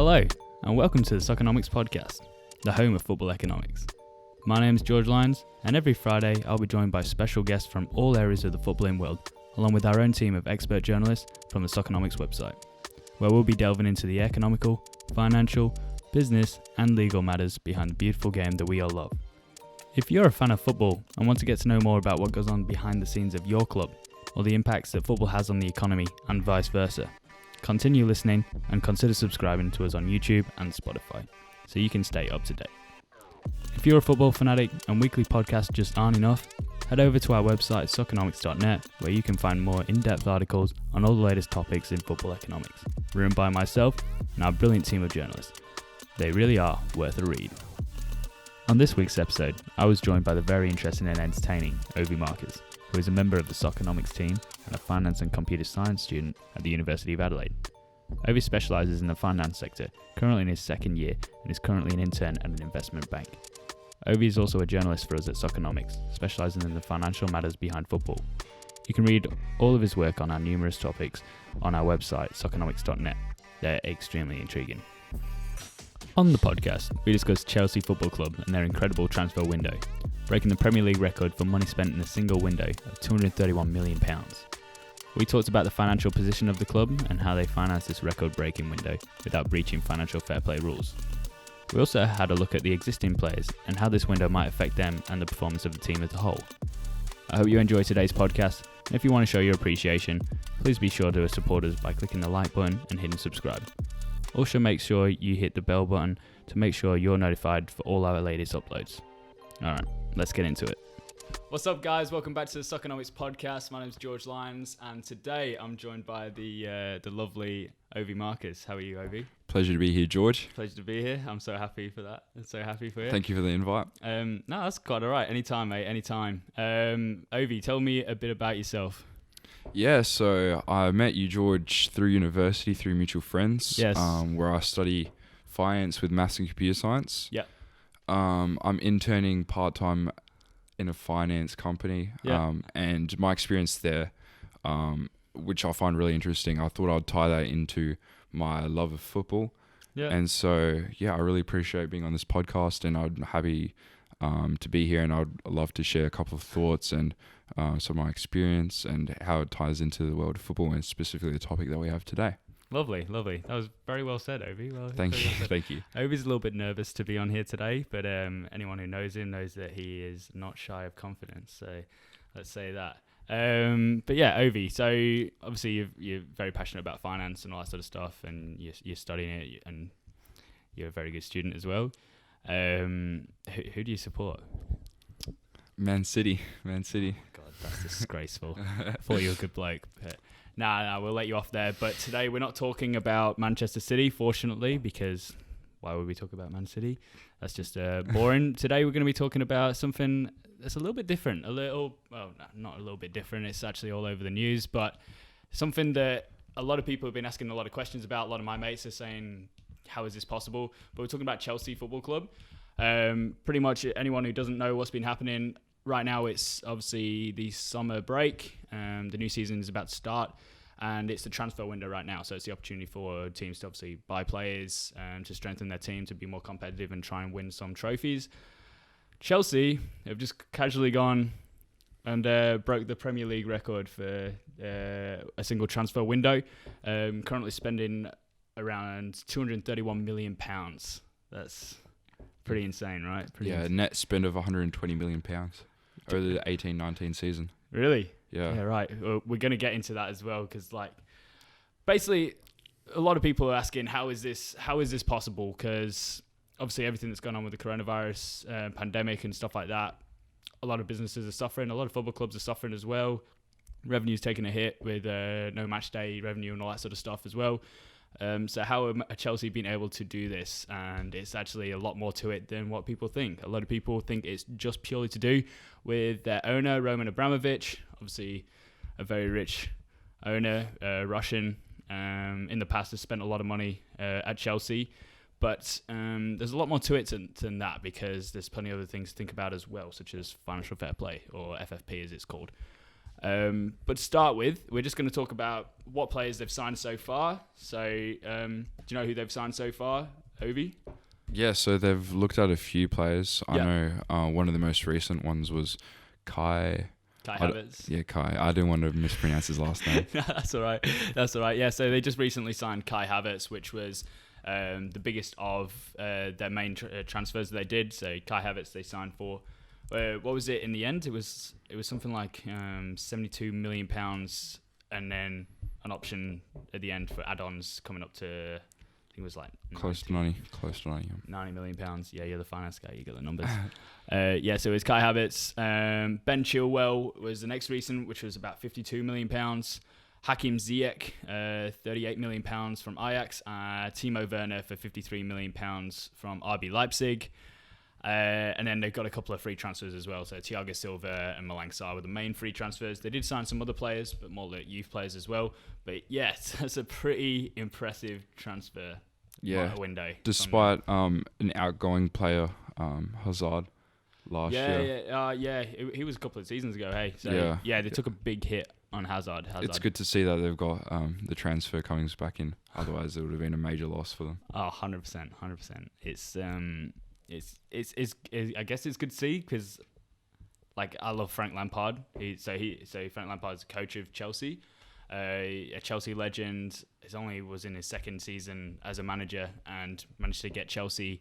Hello, and welcome to the Soccernomics Podcast, the home of football economics. My name is George Lyons, and every Friday I'll be joined by special guests from all areas of the footballing world, along with our own team of expert journalists from the Soccernomics website, where we'll be delving into the economical, financial, business, and legal matters behind the beautiful game that we all love. If you're a fan of football and want to get to know more about what goes on behind the scenes of your club, or the impacts that football has on the economy and vice versa, continue listening and consider subscribing to us on YouTube and Spotify so you can stay up to date. If you're a football fanatic and weekly podcasts just aren't enough, head over to our website soccernomics.net where you can find more in-depth articles on all the latest topics in football economics, written by myself and our brilliant team of journalists. They really are worth a read. On this week's episode, I was joined by the very interesting and entertaining Ovi Marcus, who is a member of the Soccernomics team and a finance and computer science student at the University of Adelaide. Ovi specialises in the finance sector, currently in his second year, and is currently an intern at an investment bank. Ovi is also a journalist for us at Soccernomics, specialising in the financial matters behind football. You can read all of his work on our numerous topics on our website, soccernomics.net. They're extremely intriguing. On the podcast, we discuss Chelsea Football Club and their incredible transfer window, breaking the Premier League record for money spent in a single window of £231 million. We talked about the financial position of the club and how they financed this record-breaking window without breaching financial fair play rules. We also had a look at the existing players and how this window might affect them and the performance of the team as a whole. I hope you enjoy today's podcast, and if you want to show your appreciation, please be sure to support us by clicking the like button and hitting subscribe. Also make sure you hit the bell button to make sure you're notified for all our latest uploads. Alright, let's get into it. What's up, guys? Welcome back to the Soccernomics Podcast. My name is George Lyons, and today I'm joined by the lovely Ovi Marcus. How are you, Ovi? Pleasure to be here, George. Pleasure to be here. I'm so happy for that. I'm so happy for you. Thank you for the invite. No, that's quite all right. Anytime, mate. Anytime. Ovi, tell me a bit about yourself. Yeah, so I met you, George, through university, through mutual friends. Yes. Where I study finance with maths and computer science. Yeah. I'm interning part-time in a finance company. Yeah. And my experience there, which I find really interesting, I thought I'd tie that into my love of football. Yeah. And so, yeah, I really appreciate being on this podcast, and I'm happy to be here, and I'd love to share a couple of thoughts and some of my experience and how it ties into the world of football, and specifically the topic that we have today. Lovely. That was very well said, Ovi. Well, Thank you. Ovi's a little bit nervous to be on here today, but anyone who knows him knows that he is not shy of confidence. So let's say that. But yeah, Ovi. So obviously you're very passionate about finance and all that sort of stuff, and you're studying it, and you're a very good student as well. Who do you support? Man City. Oh God, that's disgraceful. I thought you were a good bloke, but nah, we'll let you off there. But today we're not talking about Manchester City, fortunately, because why would we talk about Man City? That's just boring. Today we're going to be talking about something that's a little bit different. Not a little bit different. It's actually all over the news, but something that a lot of people have been asking a lot of questions about. A lot of my mates are saying, how is this possible? But we're talking about Chelsea Football Club. Pretty much anyone who doesn't know what's been happening right now, it's obviously the summer break. The new season is about to start, and it's the transfer window right now. So it's the opportunity for teams to obviously buy players to strengthen their team, to be more competitive and try and win some trophies. Chelsea have just casually gone and broke the Premier League record for a single transfer window, currently spending around £231 million. That's pretty insane, right? Net spend of £120 million over the 18-19 season. Really? Yeah, right. We're going to get into that as well, because basically a lot of people are asking, how is this possible? Because obviously everything that's going on with the coronavirus pandemic and stuff like that, a lot of businesses are suffering, a lot of football clubs are suffering as well. Revenue's taking a hit with no match day revenue and all that sort of stuff as well. So how are Chelsea been able to do this? And it's actually a lot more to it than what people think. A lot of people think it's just purely to do with their owner, Roman Abramovich, obviously a very rich owner, Russian. In the past has spent a lot of money at Chelsea. But there's a lot more to it than that, because there's plenty of other things to think about as well, such as financial fair play, or FFP as it's called. But to start with, we're just going to talk about what players they've signed so far. So, do you know who they've signed so far, Ovi? Yeah, so they've looked at a few players. I know one of the most recent ones was Kai Havertz. Yeah, Kai. I didn't want to mispronounce his last name. That's all right. Yeah, so they just recently signed Kai Havertz, which was the biggest of their main transfers that they did. So Kai Havertz they signed for, what was it in the end? It was something like £72 million, and then an option at the end for add-ons coming up to, I think it was like close to 90. £90 million. Yeah, you're the finance guy. You got the numbers. So it was Kai Havertz. Ben Chilwell was the next recent, which was about £52 million. Hakim Ziyech, £38 million from Ajax. Timo Werner for £53 million from RB Leipzig. And then they've got a couple of free transfers as well. So Thiago Silva and Malang Sarr were the main free transfers. They did sign some other players, but more like youth players as well. But yes, that's a pretty impressive transfer window. Despite an outgoing player, Hazard, last year. He was a couple of seasons ago, hey. So they took a big hit on Hazard. It's good to see that they've got the transfer comings back in. Otherwise, it would have been a major loss for them. Oh, 100%. It's I guess it's good to see because, like, I love Frank Lampard. Frank Lampard's coach of Chelsea, a Chelsea legend. Was in his second season as a manager and managed to get Chelsea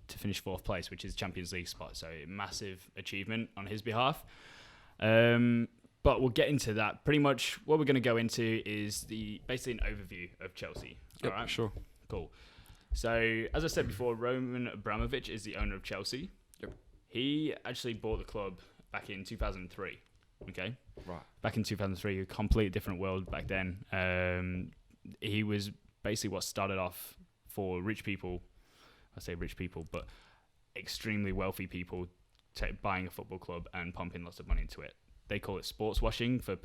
to finish fourth place, which is Champions League spot. So massive achievement on his behalf. But we'll get into that. Pretty much what we're going to go into is basically an overview of Chelsea. Yep, all right, sure. Cool. So, as I said before, Roman Abramovich is the owner of Chelsea. Yep. He actually bought the club back in 2003. Okay? Right. Back in 2003, a completely different world back then. He was basically what started off for rich people. I say rich people, but extremely wealthy people buying a football club and pumping lots of money into it. They call it sports washing for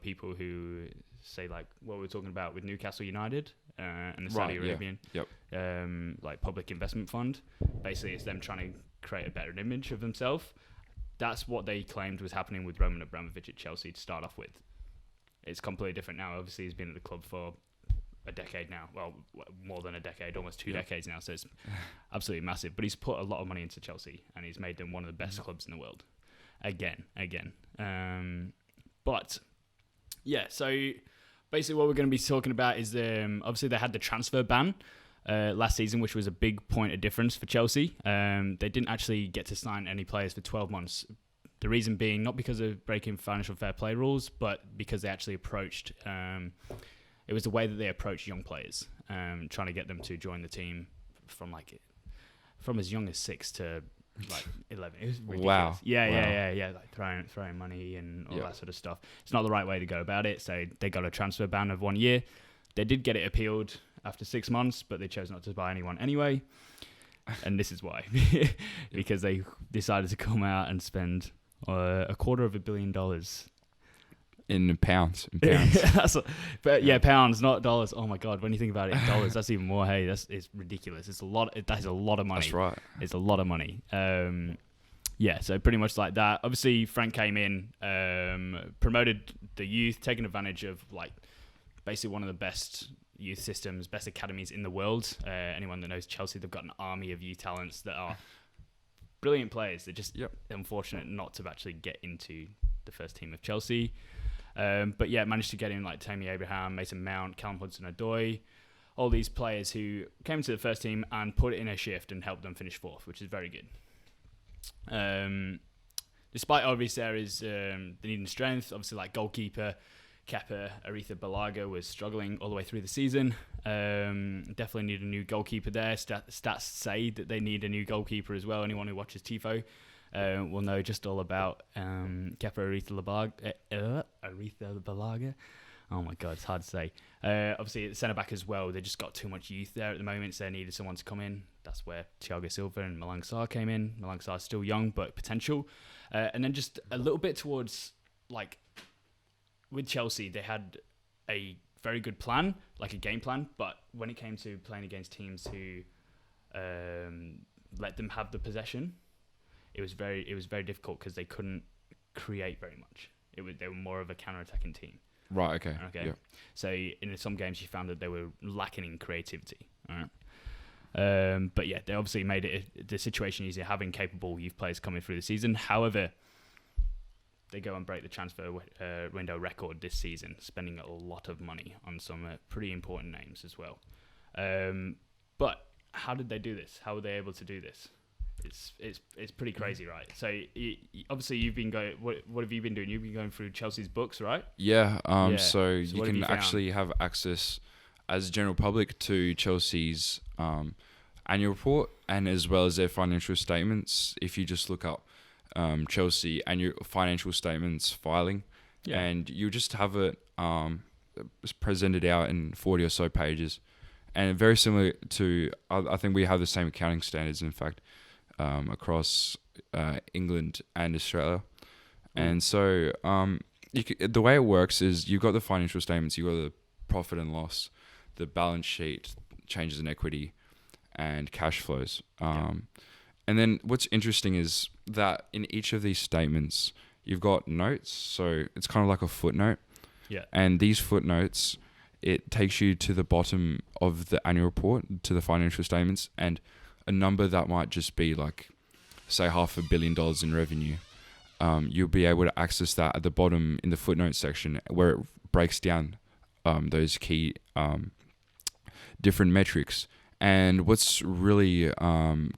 people who say, like what we were talking about with Newcastle United and the Saudi Arabian like public investment fund. Basically, it's them trying to create a better image of themselves. That's what they claimed was happening with Roman Abramovich at Chelsea to start off with. It's completely different now. Obviously, he's been at the club for a decade now. Well, more than a decade, almost 2 decades now. So it's absolutely massive. But he's put a lot of money into Chelsea and he's made them one of the best clubs in the world. Again. So basically what we're going to be talking about is obviously they had the transfer ban last season, which was a big point of difference for Chelsea. They didn't actually get to sign any players for 12 months. The reason being not because of breaking financial fair play rules, but because they actually approached, it was the way that they approached young players, trying to get them to join the team from as young as 6 to like 11. It was ridiculous. Wow. Yeah. Like throwing money and all that sort of stuff. It's not the right way to go about it. So they got a transfer ban of 1 year. They did get it appealed after 6 months, but they chose not to buy anyone anyway. And this is why, because they decided to come out and spend $250 million in pounds. Pounds, not dollars. Oh my God, when you think about it in dollars, that's even more. Hey, it's ridiculous. It's a lot. That is a lot of money. That's right. It's a lot of money. So pretty much like that. Obviously, Frank came in, promoted the youth, taking advantage of like basically one of the best youth systems, best academies in the world. Anyone that knows Chelsea, they've got an army of youth talents that are brilliant players. They're just unfortunate not to actually get into the first team of Chelsea. Managed to get in like Tammy Abraham, Mason Mount, Callum Hudson-Odoi, all these players who came to the first team and put it in a shift and helped them finish fourth, which is very good. Despite obvious areas they needing strength, obviously like goalkeeper, Kepa Arrizabalaga was struggling all the way through the season. Definitely need a new goalkeeper there. Stats say that they need a new goalkeeper as well. Anyone who watches Tifo will know just all about Kepa Arrizabalaga. Oh my God, it's hard to say. Obviously, at centre-back as well, they just got too much youth there at the moment, so they needed someone to come in. That's where Thiago Silva and Malang Sarr came in. Malang Sarr is still young, but potential. And then just a little bit towards, like, with Chelsea, they had a very good plan, like a game plan, but when it came to playing against teams who let them have the possession, it was very difficult because they couldn't create very much. they were more of a counter-attacking team. Right. Okay. Okay. Yeah. So in some games, you found that they were lacking in creativity. All right. But yeah, they obviously made the situation easier having capable youth players coming through the season. However, they go and break the transfer window record this season, spending a lot of money on some pretty important names as well. But how did they do this? How were they able to do this? It's pretty crazy, right? So obviously you've been going. What have you been doing? You've been going through Chelsea's books, right? Yeah. So you can actually have access as a general public to Chelsea's annual report and as well as their financial statements. If you just look up Chelsea annual financial statements filing, and you just have it presented out in 40 or so pages, and very similar to I think we have the same accounting standards, in fact, across England and Australia. And so the way it works is you've got the financial statements, you've got the profit and loss, the balance sheet, changes in equity, and cash flows. And then what's interesting is that in each of these statements, you've got notes. So it's kind of like a footnote. Yeah. And these footnotes, it takes you to the bottom of the annual report, to the financial statements, and a number that might just be like, say, $500 million in revenue. You'll be able to access that at the bottom in the footnote section where it breaks down those key different metrics. And what's really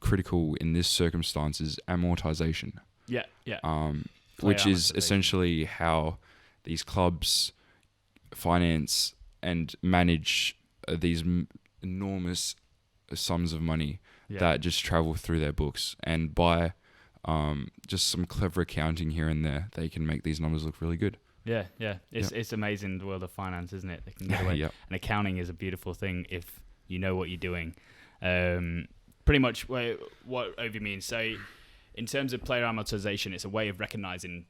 critical in this circumstance is amortization. Yeah. Which is essentially how these clubs finance and manage these enormous sums of money that just travel through their books. And by just some clever accounting here and there, they can make these numbers look really good. Yeah. It's amazing, the world of finance, isn't it? They can get away. And accounting is a beautiful thing if you know what you're doing. Pretty much what Ovi means. So in terms of player amortization, it's a way of recognizing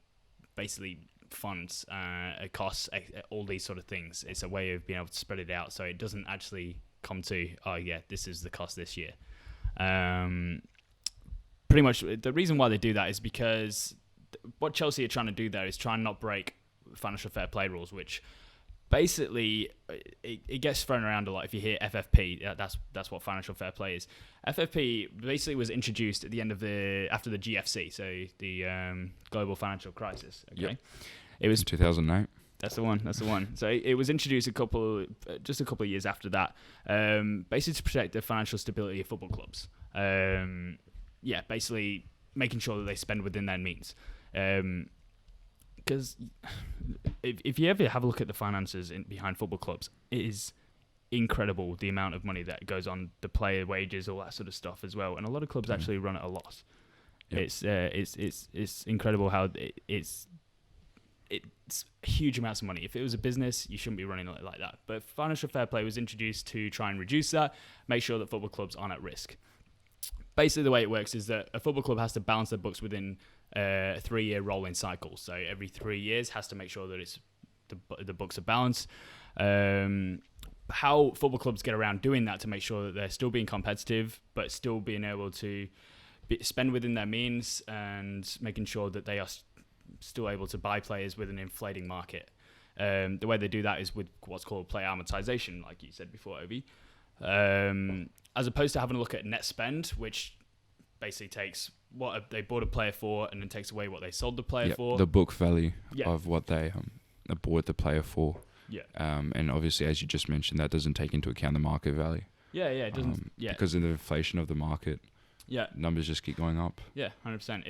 basically funds, costs, all these sort of things. It's a way of being able to spread it out so it doesn't actually come to, this is the cost this year. Pretty much the reason why they do that is because what Chelsea are trying to do there is try and not break financial fair play rules, which basically it gets thrown around a lot. If you hear FFP, that's what financial fair play is. FFP basically was introduced at the end of after the GFC, so the global financial crisis. Okay, yep. It was 2009. That's the one. So it was introduced just a couple of years after that, basically to protect the financial stability of football clubs. Basically making sure that they spend within their means. Because if you ever have a look at the finances behind football clubs, it is incredible the amount of money that goes on the player wages, all that sort of stuff as well. And a lot of clubs actually run at a loss. Yep. It's incredible how it's huge amounts of money. If it was a business, you shouldn't be running it like that. But financial fair play was introduced to try and reduce that, make sure that football clubs aren't at risk. Basically, the way it works is that a football club has to balance their books within a 3-year rolling cycle. So every 3 years has to make sure that the books are balanced. How football clubs get around doing that to make sure that they're still being competitive, but still being able to spend within their means and making sure that they are still able to buy players with an inflating market. The way they do that is with what's called player amortization, like you said before, Ovi. As opposed to having a look at net spend, which basically takes what they bought a player for and then takes away what they sold the player for. The book value of what they bought the player for. Yeah. And obviously, as you just mentioned, that doesn't take into account the market value. Yeah, it doesn't. Because of the inflation of the market. Yeah. Numbers just keep going up. Yeah, 100%.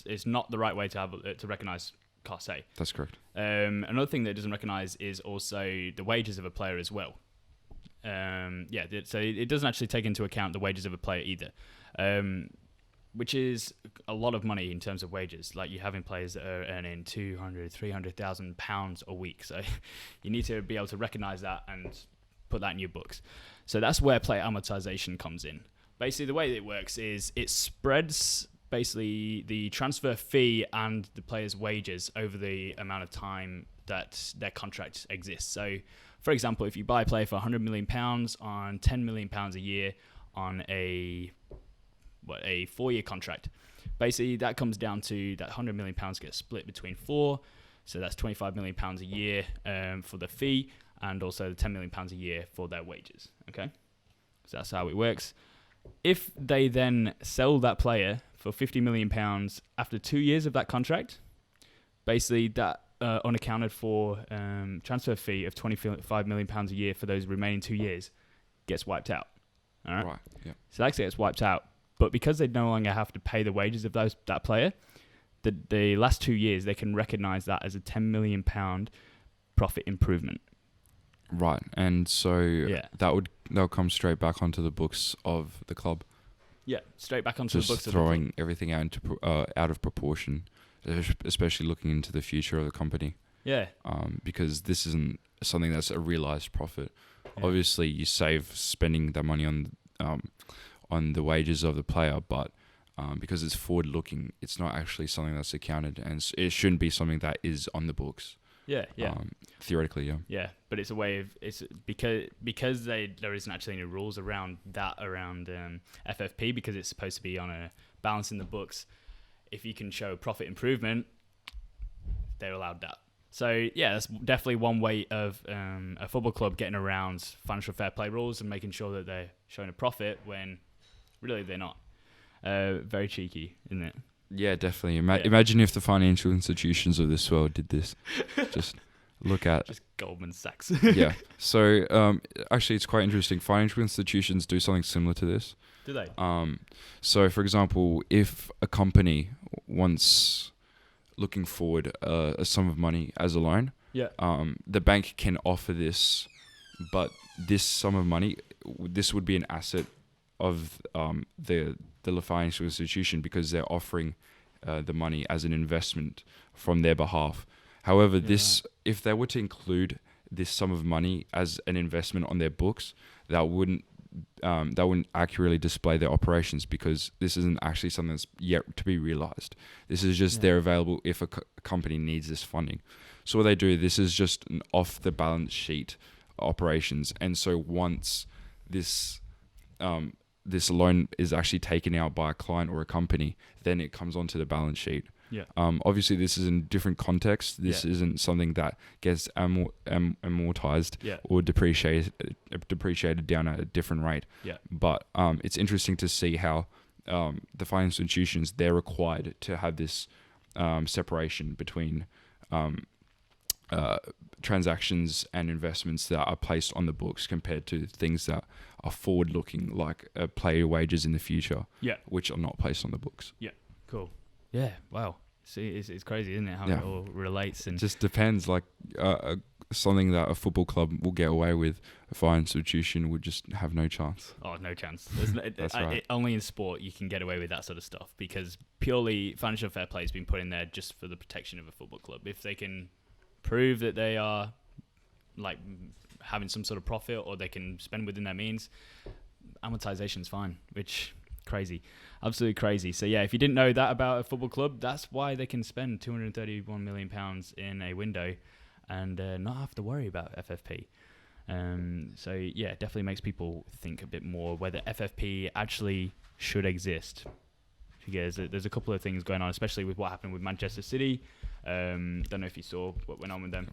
It's not the right way to recognize cost A. That's correct. Another thing that it doesn't recognize is also the wages of a player as well. So it doesn't actually take into account the wages of a player either, which is a lot of money in terms of wages. Like, you're having players that are earning £200,000-300,000 a week. So you need to be able to recognize that and put that in your books. So that's where player amortization comes in. Basically, the way it works is it spreads basically the transfer fee and the player's wages over the amount of time that their contract exists. So, for example, if you buy a player for £100 million on £10 million a year on a 4-year contract, basically that comes down to that £100 million gets split between 4. So that's £25 million a year for the fee, and also the £10 million a year for their wages. Okay, so that's how it works. If they then sell that player for £50 million after 2 years of that contract, basically that unaccounted for transfer fee of £25 million a year for those remaining 2 years gets wiped out. All right. Yeah. So that gets wiped out. But because they no longer have to pay the wages of that player, the last 2 years, they can recognise that as a £10 million profit improvement. Right. And so that'll come straight back onto the books of the club. Yeah, straight back onto the books of the club. Just throwing everything out of proportion, especially looking into the future of the company. Yeah. Because this isn't something that's a realised profit. Yeah. Obviously, you save spending the money on the wages of the player, but because it's forward-looking, it's not actually something that's accounted, and it shouldn't be something that is on the books. Yeah. Theoretically, yeah. Yeah, but it's a way of because there isn't actually any rules around FFP, because it's supposed to be on a balance in the books. If you can show profit improvement, they're allowed that. So yeah, that's definitely one way of a football club getting around financial fair play rules and making sure that they're showing a profit when really they're not. Very cheeky, isn't it? Yeah, definitely. Imagine if the financial institutions of this world did this. Just look at... Just Goldman Sachs. Yeah. So actually, it's quite interesting. Financial institutions do something similar to this. Do they? So, for example, if a company wants... looking forward a sum of money as a loan, the bank can offer this, but this sum of money, this would be an asset of the financial institution, because they're offering the money as an investment from their behalf. However, if they were to include this sum of money as an investment on their books, that wouldn't accurately display their operations, because this isn't actually something that's yet to be realized. This is just they're available if a company needs this funding. So what they do, this is just an off the balance sheet operations. And so once this loan is actually taken out by a client or a company, then it comes onto the balance sheet. Yeah. Obviously, this is in a different context. This isn't something that gets amortized or depreciated down at a different rate. Yeah. But it's interesting to see how the financial institutions, they're required to have this separation between transactions and investments that are placed on the books compared to things that are forward-looking, like player wages in the future, which are not placed on the books. Yeah. Cool. Yeah. Wow. See, it's crazy, isn't it? How it all relates. And it just depends. Like something that a football club will get away with, a financial institution would just have no chance. Oh, no chance. That's right. Only in sport you can get away with that sort of stuff, because purely financial fair play has been put in there just for the protection of a football club. If they can prove that they are like having some sort of profit, or they can spend within their means, amortization is fine, which crazy, absolutely crazy. So yeah, if you didn't know that about a football club, that's why they can spend £231 million in a window and not have to worry about FFP. So yeah, it definitely makes people think a bit more whether FFP actually should exist, because there's a couple of things going on, especially with what happened with Manchester City. Don't know if you saw what went on with them.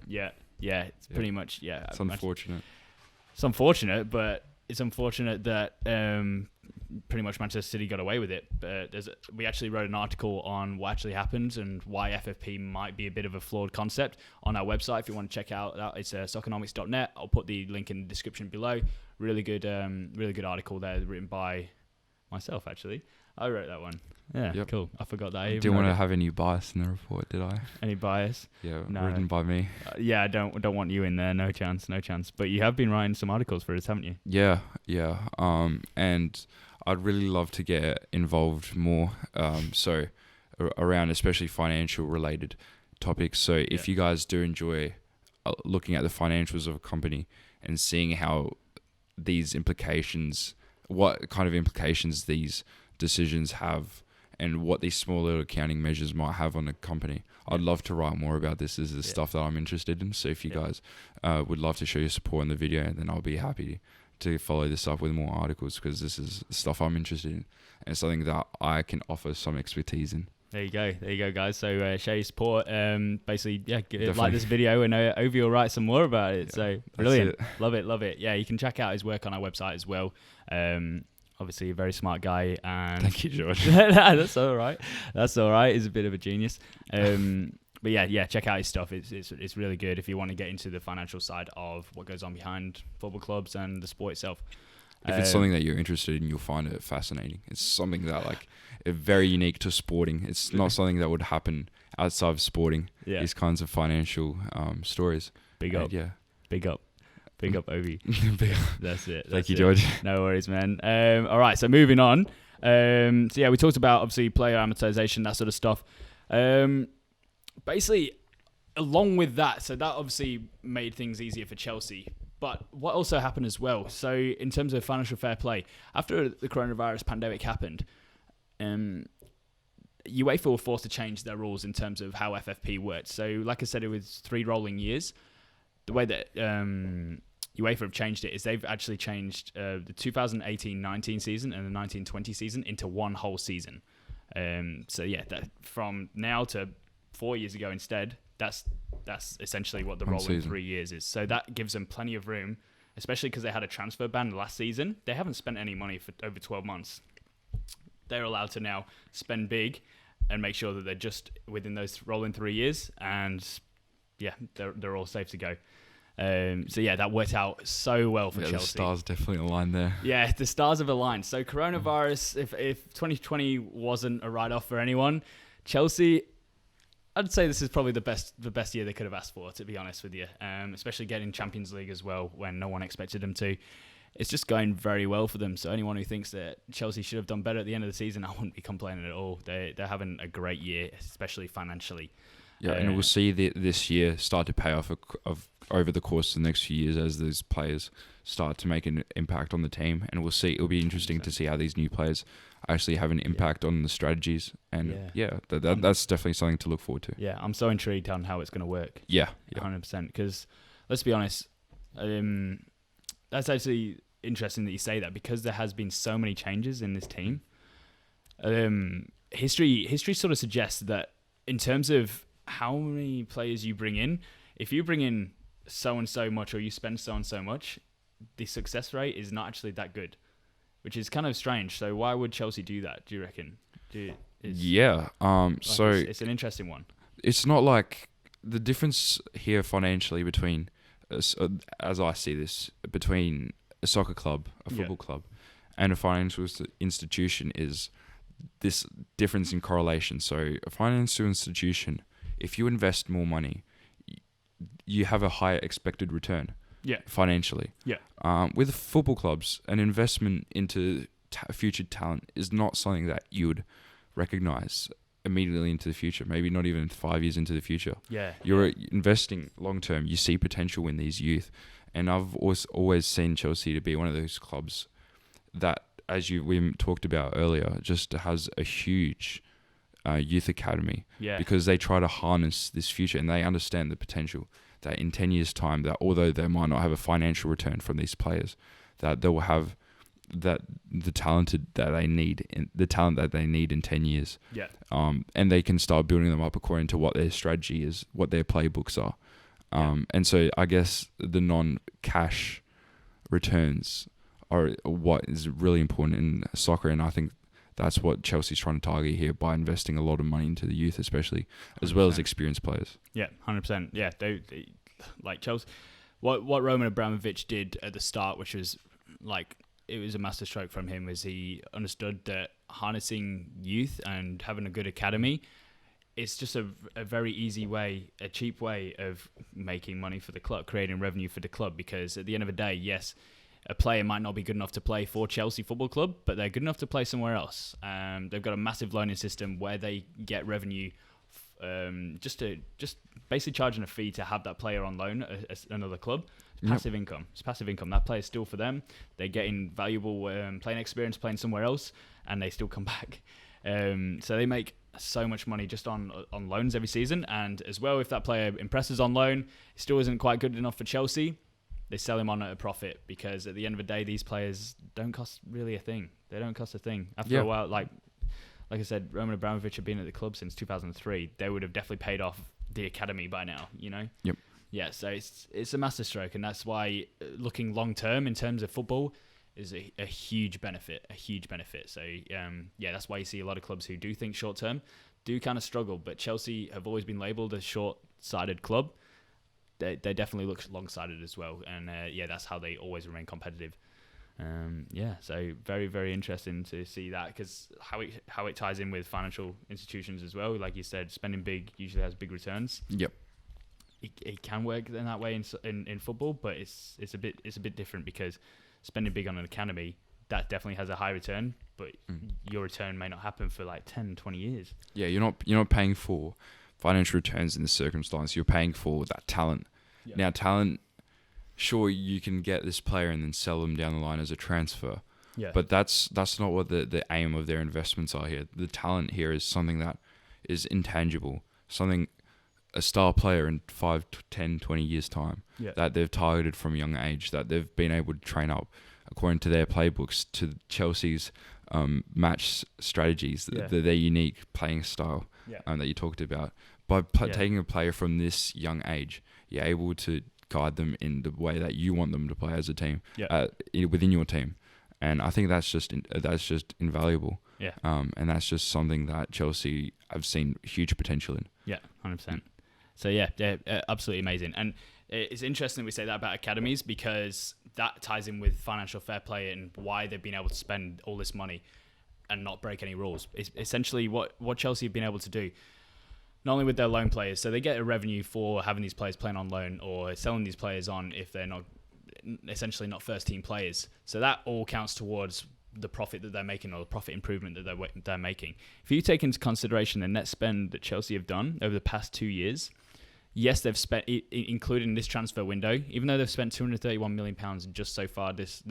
It's pretty much It's unfortunate. It's unfortunate, but it's unfortunate that pretty much Manchester City got away with it. But we actually wrote an article on what actually happened and why FFP might be a bit of a flawed concept on our website. If you want to check out that, it's soccernomics.net. I'll put the link in the description below. Really good article there, written by myself, actually. I wrote that one. Yeah, cool. I forgot that. I didn't want to have any bias in the report, did I? Any bias? Yeah, no. Written by me. I don't want you in there. No chance. But you have been writing some articles for us, haven't you? Yeah. And I'd really love to get involved more. So around especially financial related topics. So if you guys do enjoy looking at the financials of a company and seeing how these implications, what kind of implications these decisions have, and what these small little accounting measures might have on a company, I'd love to write more about this. This is the stuff that I'm interested in. So if you guys would love to show your support in the video, then I'll be happy to follow this up with more articles, because this is stuff I'm interested in and something that I can offer some expertise in. There you go, guys. So share your support. Basically, like this video, and Ovi will write some more about it. Yeah, so brilliant, love it. Yeah, you can check out his work on our website as well. Obviously, a very smart guy. And thank you, George. That's all right. He's a bit of a genius. But yeah, check out his stuff. It's really good if you want to get into the financial side of what goes on behind football clubs and the sport itself. If it's something that you're interested in, you'll find it fascinating. It's something that very unique to sporting. It's not something that would happen outside of sporting. Yeah. These kinds of financial stories. Big up. Big up, Ovi. That's it. Thank you, George. No worries, man. All right, so moving on. We talked about obviously player amortization, that sort of stuff. Basically, along with that, so that obviously made things easier for Chelsea. But what also happened as well, so in terms of financial fair play, after the coronavirus pandemic happened, UEFA were forced to change their rules in terms of how FFP worked. So like I said, it was 3 rolling years. The way that UEFA have changed it is they've actually changed the 2018-19 season and the 19-20 season into one whole season. That from now to 4 years ago instead, that's essentially what the rolling 3 years is. So that gives them plenty of room, especially because they had a transfer ban last season. They haven't spent any money for over 12 months. They're allowed to now spend big and make sure that they're just within those rolling 3 years. And yeah, they're all safe to go. That worked out so well for Chelsea. The stars definitely aligned there. Yeah, the stars have aligned. So coronavirus, if 2020 wasn't a write-off for anyone, Chelsea, I'd say this is probably the best year they could have asked for, to be honest with you. Especially getting Champions League as well when no one expected them to. It's just going very well for them. So anyone who thinks that Chelsea should have done better at the end of the season, I wouldn't be complaining at all. They're having a great year, especially financially. Yeah, and we'll see this year start to pay off over the course of the next few years as those players start to make an impact on the team. And we'll see. It'll be interesting to see how these new players actually have an impact on the strategies. And that's definitely something to look forward to. Yeah, I'm so intrigued on how it's going to work. Yeah. 100%. Because let's be honest, that's actually interesting that you say that, because there has been so many changes in this team. History sort of suggests that in terms of how many players you bring in, if you bring in so and so much or you spend so and so much, the success rate is not actually that good, which is kind of strange. So why would Chelsea do that, do you reckon? It's an interesting one. It's not like the difference here financially between, as I see this, between a soccer club, a football club, and a financial institution is this difference in correlation. So a financial institution, if you invest more money, you have a higher expected return. Yeah. Financially. Yeah. With football clubs, an investment into future talent is not something that you would recognize immediately into the future. Maybe not even 5 years into the future. Yeah. You're investing long term. You see potential in these youth, and I've always seen Chelsea to be one of those clubs that, as we talked about earlier, just has a huge youth academy. Yeah. Because they try to harness this future, and they understand the potential that in 10 years' time, that although they might not have a financial return from these players, that they will have the talent that they need in 10 years. Yeah. And they can start building them up according to what their strategy is, what their playbooks are. And so I guess the non-cash returns are what is really important in soccer, and I think that's what Chelsea's trying to target here by investing a lot of money into the youth, especially, as 100%. Well as experienced players. Yeah, 100%. Yeah, they like Chelsea. What Roman Abramovich did at the start, which was it was a masterstroke from him, was he understood that harnessing youth and having a good academy, it's just a very easy way, a cheap way of making money for the club, creating revenue for the club. Because at the end of the day, yes, a player might not be good enough to play for Chelsea Football Club, but they're good enough to play somewhere else. They've got a massive loaning system where they get revenue, just basically charging a fee to have that player on loan at another club. It's passive income. It's passive income. That player's still for them. They're getting valuable playing experience playing somewhere else, and they still come back. So they make so much money just on loans every season. And as well, if that player impresses on loan, still isn't quite good enough for Chelsea, they sell him on at a profit, because at the end of the day, these players don't cost really a thing. They don't cost a thing. After a while, like like I said, Roman Abramovich had been at the club since 2003. They would have definitely paid off the academy by now, you know? Yep. Yeah, so it's a masterstroke, and that's why looking long term in terms of football is a huge benefit, So that's why you see a lot of clubs who do think short term do kind of struggle, but Chelsea have always been labelled a short-sighted club. They definitely look long-sighted as well, and that's how they always remain competitive. So very, very interesting to see that, because how it ties in with financial institutions as well. Like you said, spending big usually has big returns. Yep. It can work in that way in football, but it's a bit different, because spending big on an academy, that definitely has a high return, but your return may not happen for like 10, 20 years. Yeah, you're not paying for financial returns in this circumstance. You're paying for that talent. Yeah. Now, talent, sure, you can get this player and then sell them down the line as a transfer. Yeah. But that's not what the aim of their investments are here. The talent here is something that is intangible, something a star player in 5, 10, 20 years' time that they've targeted from a young age, that they've been able to train up according to their playbooks, to Chelsea's match strategies, their unique playing style that you talked about. By taking a player from this young age, you're able to guide them in the way that you want them to play as a team, within your team. And I think that's just invaluable. Yeah. And that's just something that Chelsea have seen huge potential in. Yeah, 100%. So they're absolutely amazing. And it's interesting we say that about academies, because that ties in with financial fair play and why they've been able to spend all this money and not break any rules. It's essentially what Chelsea have been able to do, not only with their loan players. So they get a revenue for having these players playing on loan, or selling these players on if they're not essentially not first team players. So that all counts towards the profit that they're making, or the profit improvement that they're making. If you take into consideration the net spend that Chelsea have done over the past 2 years, yes, they've spent, including this transfer window, even though they've spent £231 million just so far this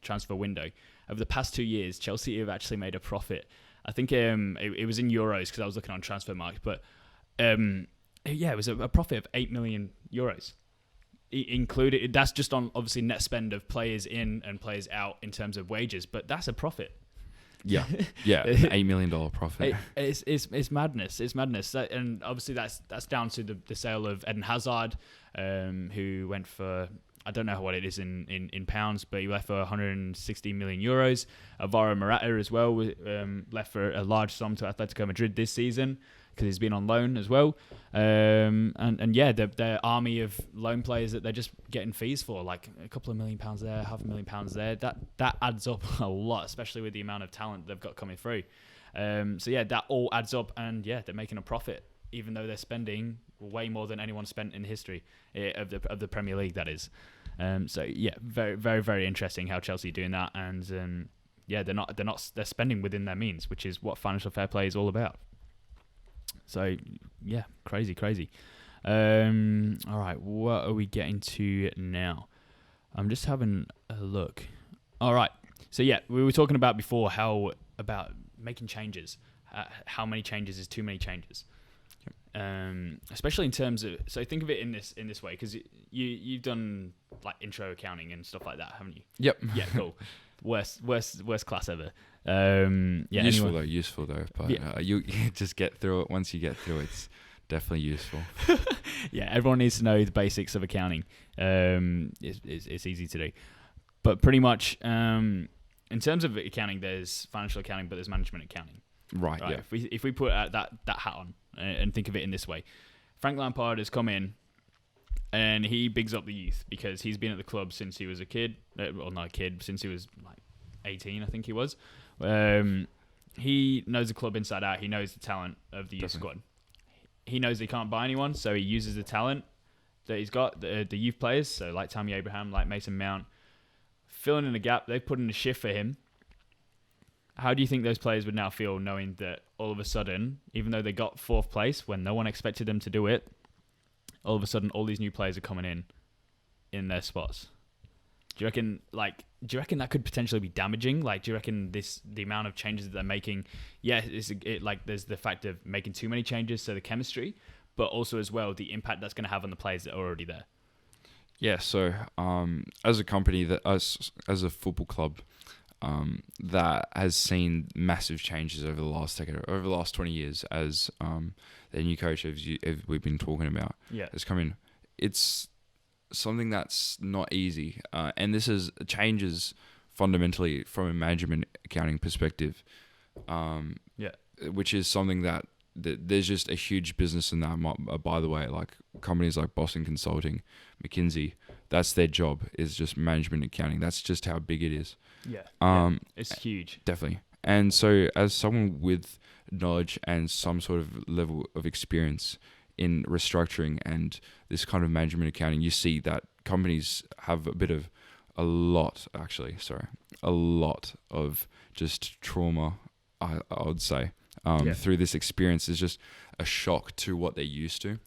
transfer window, over the past 2 years, Chelsea have actually made a profit. I think it was in euros, because I was looking on Transfermarkt, but it was a profit of €8 million. Included, that's just on obviously net spend of players in and players out in terms of wages, but that's a profit. Yeah, $8 million profit. It's madness. It's madness, and obviously that's down to the sale of Eden Hazard, who went for, I don't know what it is in pounds, but he left for €160 million. Alvaro Morata as well left for a large sum to Atletico Madrid this season, because he's been on loan as well. Their army of loan players that they're just getting fees for, like a couple of £1 million there, £500,000 there. That adds up a lot, especially with the amount of talent they've got coming through. That all adds up, and they're making a profit, even though they're spending way more than anyone spent in history of the Premier League, that is. Very, very, very interesting how Chelsea are doing that, and they're spending within their means, which is what financial fair play is all about. So, crazy. All right, what are we getting to now? I'm just having a look. All right. So, we were talking about before about making changes. How many changes is too many changes? Especially in terms of, so think of it in this way, because you've done like intro accounting and stuff like that, haven't you? Yep. Yeah, cool. Worst class ever. Useful though. But you just get through it. Once you get through it, it's definitely useful. Everyone needs to know the basics of accounting. It's easy to do, but pretty much in terms of accounting, there's financial accounting, but there's management accounting. Right. Yeah. If we put that hat on and think of it in this way, Frank Lampard has come in and he bigs up the youth, because he's been at the club since he was a kid. Since he was like 18, I think he was. He knows the club inside out. He knows the talent of the youth squad. He knows he can't buy anyone, so he uses the talent that he's got, the youth players, so like Tammy Abraham, like Mason Mount, filling in the gap. They've put in a shift for him. How do you think those players would now feel, knowing that all of a sudden, even though they got 4th place when no one expected them to do it, all of a sudden all these new players are coming in their spots? Do you reckon that could potentially be damaging? Like, do you reckon the amount of changes that they're making? Yeah, there's the fact of making too many changes, so the chemistry, but also as well the impact that's going to have on the players that are already there. Yeah. So, as a company, as a football club, that has seen massive changes over the last decade, over the last 20 years, as the new coach, as we've been talking about, has come in. It's something that's not easy, and this is changes fundamentally from a management accounting perspective, which is something that there's just a huge business in that. By the way, like companies like Boston Consulting, McKinsey, that's their job, is just management accounting. That's just how big it is. It's huge. Definitely. And so as someone with knowledge and some sort of level of experience in restructuring and this kind of management accounting, you see that companies have a lot of just trauma, I would say, through this experience. Is just a shock to what they're used to.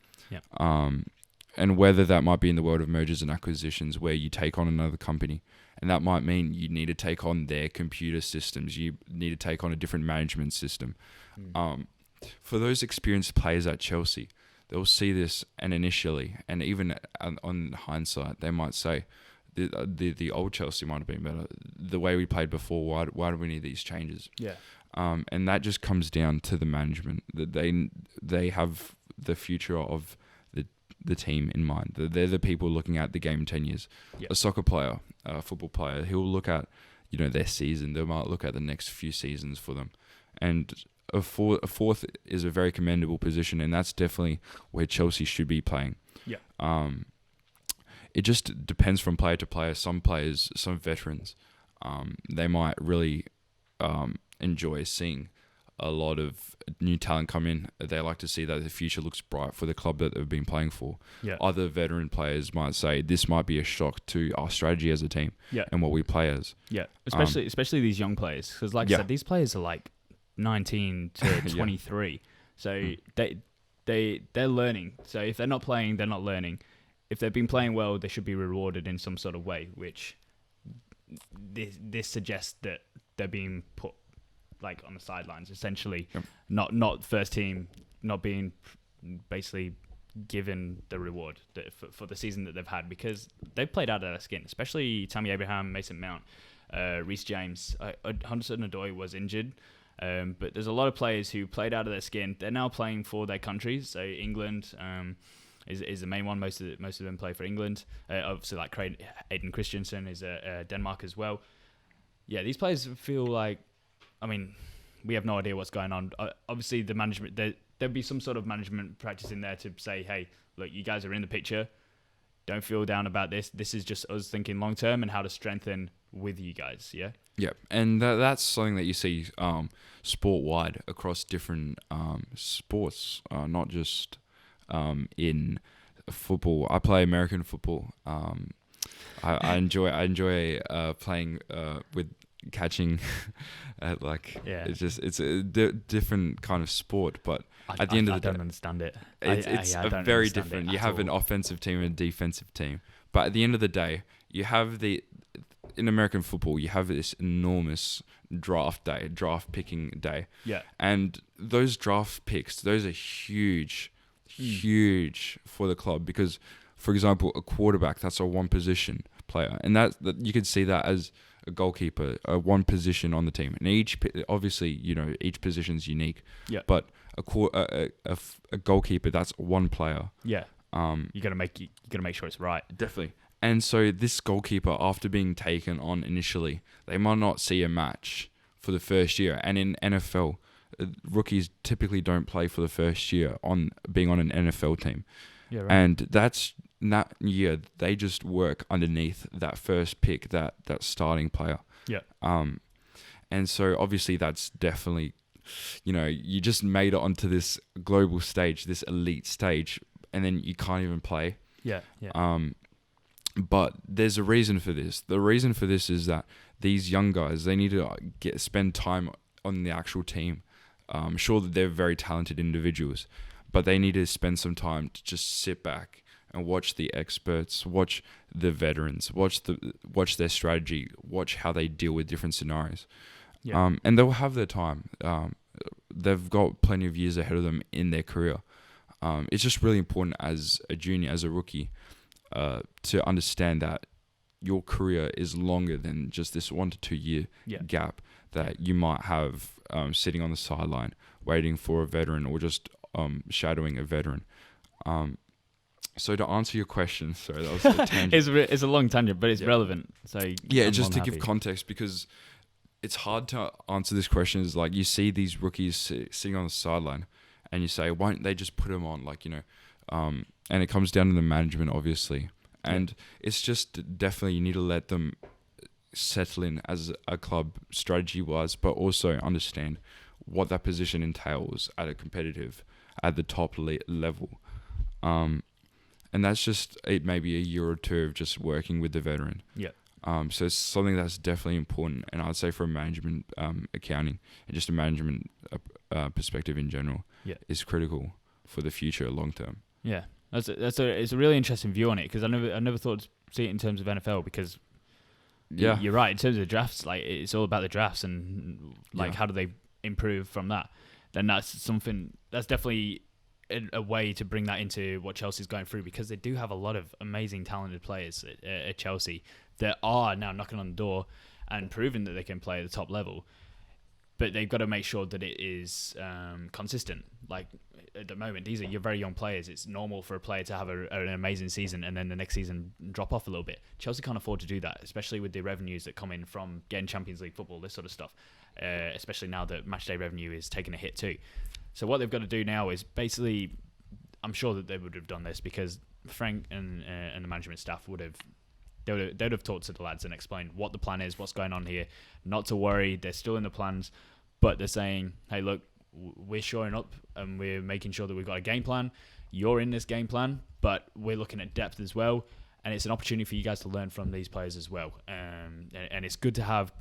And whether that might be in the world of mergers and acquisitions, where you take on another company, and that might mean you need to take on their computer systems, you need to take on a different management system. For those experienced players at Chelsea, they'll see this, and initially, and even on hindsight, they might say, the old Chelsea might have been better. The way we played before, why do we need these changes? And that just comes down to the management. That they have the future of the team in mind. They're the people looking at the game in 10 years. A soccer player, a football player, he'll look at their season. They might look at the next few seasons for them. And a fourth is a very commendable position, and that's definitely where Chelsea should be playing. It just depends from player to player. Some players, some veterans, they might really enjoy seeing a lot of new talent come in. They like to see that the future looks bright for the club that they've been playing for. Other veteran players might say this might be a shock to our strategy as a team and what we play as. Especially these young players, because like I said, these players are like 19 to 23, so they're learning. So if they're not playing, they're not learning. If they've been playing well, they should be rewarded in some sort of way, which this suggests that they're being put like on the sidelines, essentially. Not first team, not being basically given the reward for the season that they've had, because they've played out of their skin, especially Tammy Abraham, Mason Mount, Reece James. Hudson-Odoi was injured, but there's a lot of players who played out of their skin. They're now playing for their countries. So England is the main one. Most of them play for England. Obviously, like Aiden Christensen is Denmark as well. Yeah, these players feel like, I mean, we have no idea what's going on. Obviously, the management, there'll be some sort of management practice in there to say, hey, look, you guys are in the picture. Don't feel down about this. This is just us thinking long term and how to strengthen with you guys. Yeah, and that's something that you see sport wide across different sports, not just in football. I play American football. I enjoy playing with catching. It's a different kind of sport, but at the end of the day, I don't understand it. It's very different. You have an offensive team and a defensive team, but at the end of the day, you have in American football, you have this enormous draft picking day. And those draft picks, those are huge for the club, because, for example, a quarterback, that's a one position player, and that you could see that as a goalkeeper, one position on the team, and each position's unique. But a goalkeeper, that's one player. You gotta make sure it's right. Definitely. And so this goalkeeper, after being taken on initially, they might not see a match for the first year. And in NFL, rookies typically don't play for the first year on being on an NFL team. And that's that year, they just work underneath that first pick, that starting player. And so obviously that's definitely, you just made it onto this global stage, this elite stage, and then you can't even play. But there's a reason for this. The reason for this is that these young guys, they need to spend time on the actual team. I'm sure that they're very talented individuals, but they need to spend some time to just sit back and watch the experts, watch the veterans, watch their strategy, watch how they deal with different scenarios. And they'll have their time. They've got plenty of years ahead of them in their career. It's just really important as a junior, as a rookie, to understand that your career is longer than just this 1 to 2 year gap that you might have sitting on the sideline waiting for a veteran or just shadowing a veteran. So to answer your question, sorry, that was a tangent. It's a long tangent, but it's relevant. So just to give context, because it's hard to answer this question. Is like you see these rookies sitting on the sideline, and you say, won't they just put them on? Like, and it comes down to the management, obviously. And it's just definitely you need to let them settle in as a club strategy-wise, but also understand what that position entails at the top level. And that's just maybe a year or two of just working with the veteran. Yeah. So it's something that's definitely important, and I'd say for a management, accounting, and just a management perspective in general, is critical for the future, long term. Yeah, it's a really interesting view on it, because I never thought to see it in terms of NFL, because you're right, in terms of the drafts, like it's all about the drafts and like how do they improve from that. Then that's definitely a way to bring that into what Chelsea's going through, because they do have a lot of amazing talented players at Chelsea that are now knocking on the door and proving that they can play at the top level, but they've got to make sure that it is consistent. Like at the moment, these are your very young players. It's normal for a player to have an amazing season and then the next season drop off a little bit. Chelsea can't afford to do that, especially with the revenues that come in from getting Champions League football, this sort of stuff, especially now that matchday revenue is taking a hit too. So what they've got to do now is basically, I'm sure that they would have done this, because Frank and the management staff they'd have talked to the lads and explained what the plan is, what's going on here. Not to worry, they're still in the plans, but they're saying, hey, look, we're shoring up and we're making sure that we've got a game plan. You're in this game plan, but we're looking at depth as well, and it's an opportunity for you guys to learn from these players as well. And it's good to have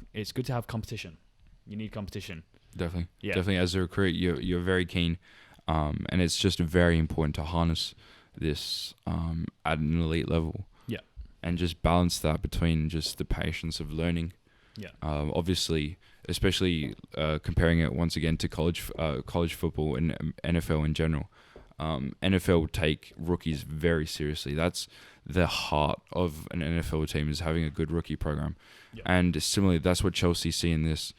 competition. You need competition. Definitely. As a recruit, you're very keen, and it's just very important to harness this at an elite level. Yeah, and just balance that between just the patience of learning. Yeah. Obviously, especially comparing it once again to college football and NFL in general. NFL take rookies very seriously. That's the heart of an NFL team, is having a good rookie program. Yeah. And similarly, that's what Chelsea see in this,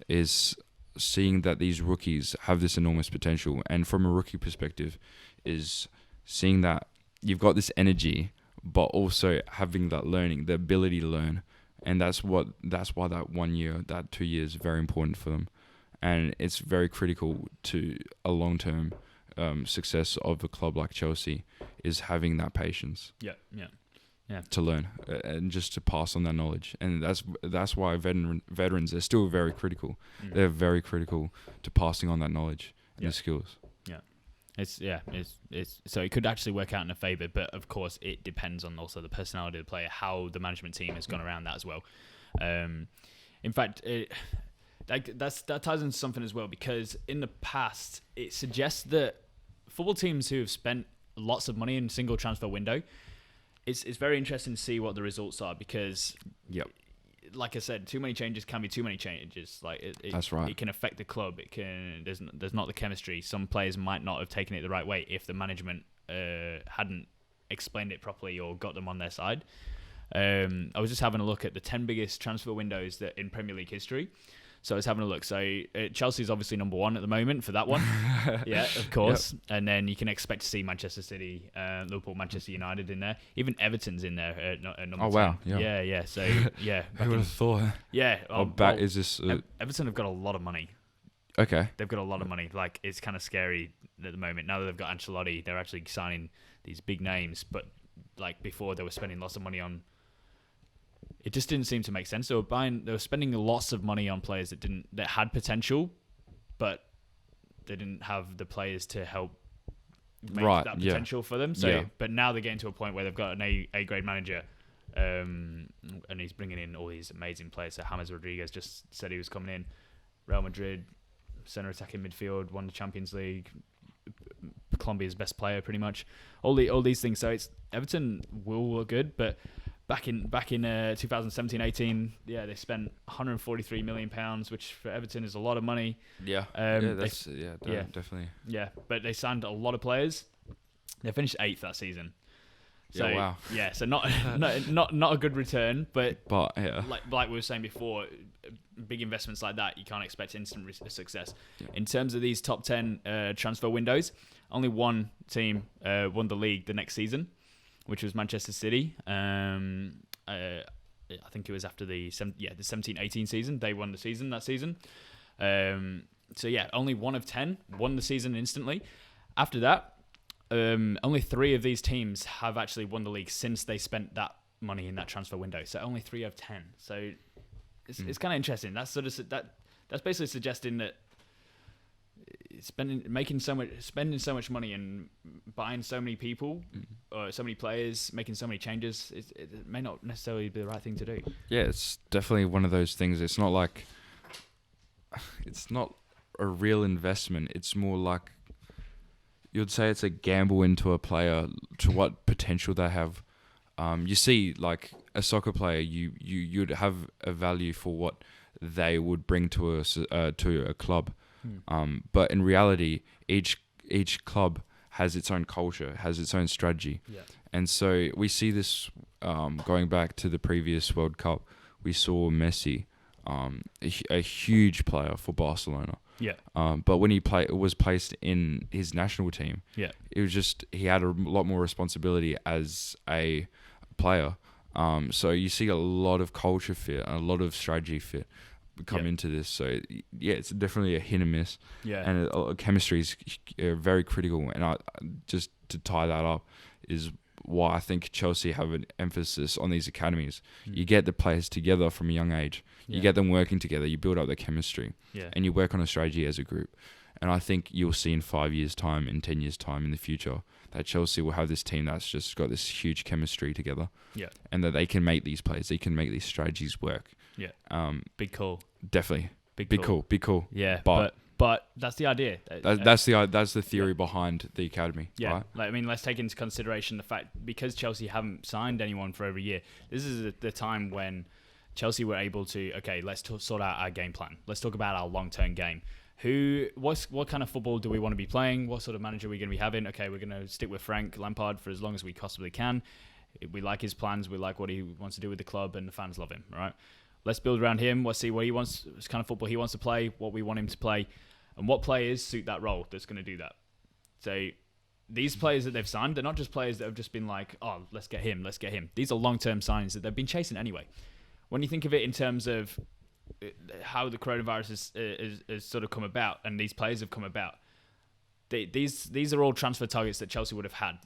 is seeing that these rookies have this enormous potential, and from a rookie perspective is seeing that you've got this energy, but also having that learning, the ability to learn. And that's why that 1 year, that 2 years is very important for them. And it's very critical to a long-term success of a club like Chelsea, is having that patience. Yeah. To learn and just to pass on that knowledge. And that's why veterans are still very critical. They're very critical to passing on that knowledge and the skills. It's so it could actually work out in a favour, but of course it depends on also the personality of the player, how the management team has gone around that as well. In fact, that ties into something as well, because in the past it suggests that football teams who have spent lots of money in single transfer window, it's very interesting to see what the results are, because like I said, too many changes can be too many changes. Like that's right. It can affect the club. There's not the chemistry. Some players might not have taken it the right way if the management hadn't explained it properly or got them on their side. I was just having a look at the 10 biggest transfer windows that in Premier League history. So I was having a look. So Chelsea's obviously number one at the moment for that one. Yeah, of course. Yep. And then you can expect to see Manchester City, Liverpool, Manchester United in there. Even Everton's in there at number 10. Oh, wow. Yeah. So, yeah. Who would have thought? Yeah. Is this... Everton have got a lot of money. Okay. They've got a lot of money. Like, it's kind of scary at the moment. Now that they've got Ancelotti, they're actually signing these big names. But, like, before they were spending lots of money on... It just didn't seem to make sense. They were spending lots of money on players that had potential, but they didn't have the players to help make that potential for them. So, but now they're getting to a point where they've got an A-grade manager, and he's bringing in all these amazing players. So James Rodriguez just said he was coming in. Real Madrid, center attacking midfield, won the Champions League. Colombia's best player, pretty much. All these things. So Everton will look good, but. Back in 2017-18, they spent £143 million, which for Everton is a lot of money. Definitely. Yeah, but they signed a lot of players. They finished 8th that season. So, wow. Yeah, so not a good return, but yeah, like we were saying before, big investments like that, you can't expect instant success. Yeah. In terms of these top 10 transfer windows, only one team won the league the next season, which was Manchester City. I think it was after the 17-18 season. They won the season that season. So yeah, only 1 of 10 won the season instantly. After that, only 3 of these teams have actually won the league since they spent that money in that transfer window. So only 3 of 10. So it's kind of interesting. That's that's basically suggesting that spending so much money and buying so many people or so many players, making so many changes, it may not necessarily be the right thing to do. Yeah, it's definitely one of those things. It's not a real investment. It's more like, you'd say it's a gamble into a player to what potential they have. You see, like a soccer player, you'd have a value for what they would bring to a club. But in reality, each club has its own culture, has its own strategy. Yeah. And so we see this going back to the previous World Cup. We saw Messi, a huge player for Barcelona. Yeah. But when he was placed in his national team, yeah, it was just, he had a lot more responsibility as a player. So you see a lot of culture fit and a lot of strategy fit come into this. So yeah, it's definitely a hit and miss. Yeah. And chemistry is very critical. And I just to tie that up is why I think Chelsea have an emphasis on these academies. You get the players together from a young age. You get them working together. You build up their chemistry. Yeah. And you work on a strategy as a group. And I think you'll see in 5 years' time, in 10 years' time in the future, that Chelsea will have this team that's just got this huge chemistry together. Yeah. And that they can make these plays. They can make these strategies work. Yeah. Big call. Definitely. Big cool. Yeah. But that's the idea. That's the theory behind the academy. Yeah. Right? Like, I mean, let's take into consideration the fact, because Chelsea haven't signed anyone for over a year, this is the time when Chelsea were able to, okay, let's sort out our game plan. Let's talk about our long-term game. What kind of football do we want to be playing? What sort of manager are we going to be having? Okay, we're going to stick with Frank Lampard for as long as we possibly can. We like his plans. We like what he wants to do with the club, and the fans love him, right? Let's build around him. Let's see what he wants, what kind of football he wants to play, what we want him to play, and what players suit that role that's going to do that. So these players that they've signed, they're not just players that have just been like, oh, let's get him. These are long-term signings that they've been chasing anyway. When you think of it in terms of how the coronavirus has sort of come about and these players have come about, these are all transfer targets that Chelsea would have had.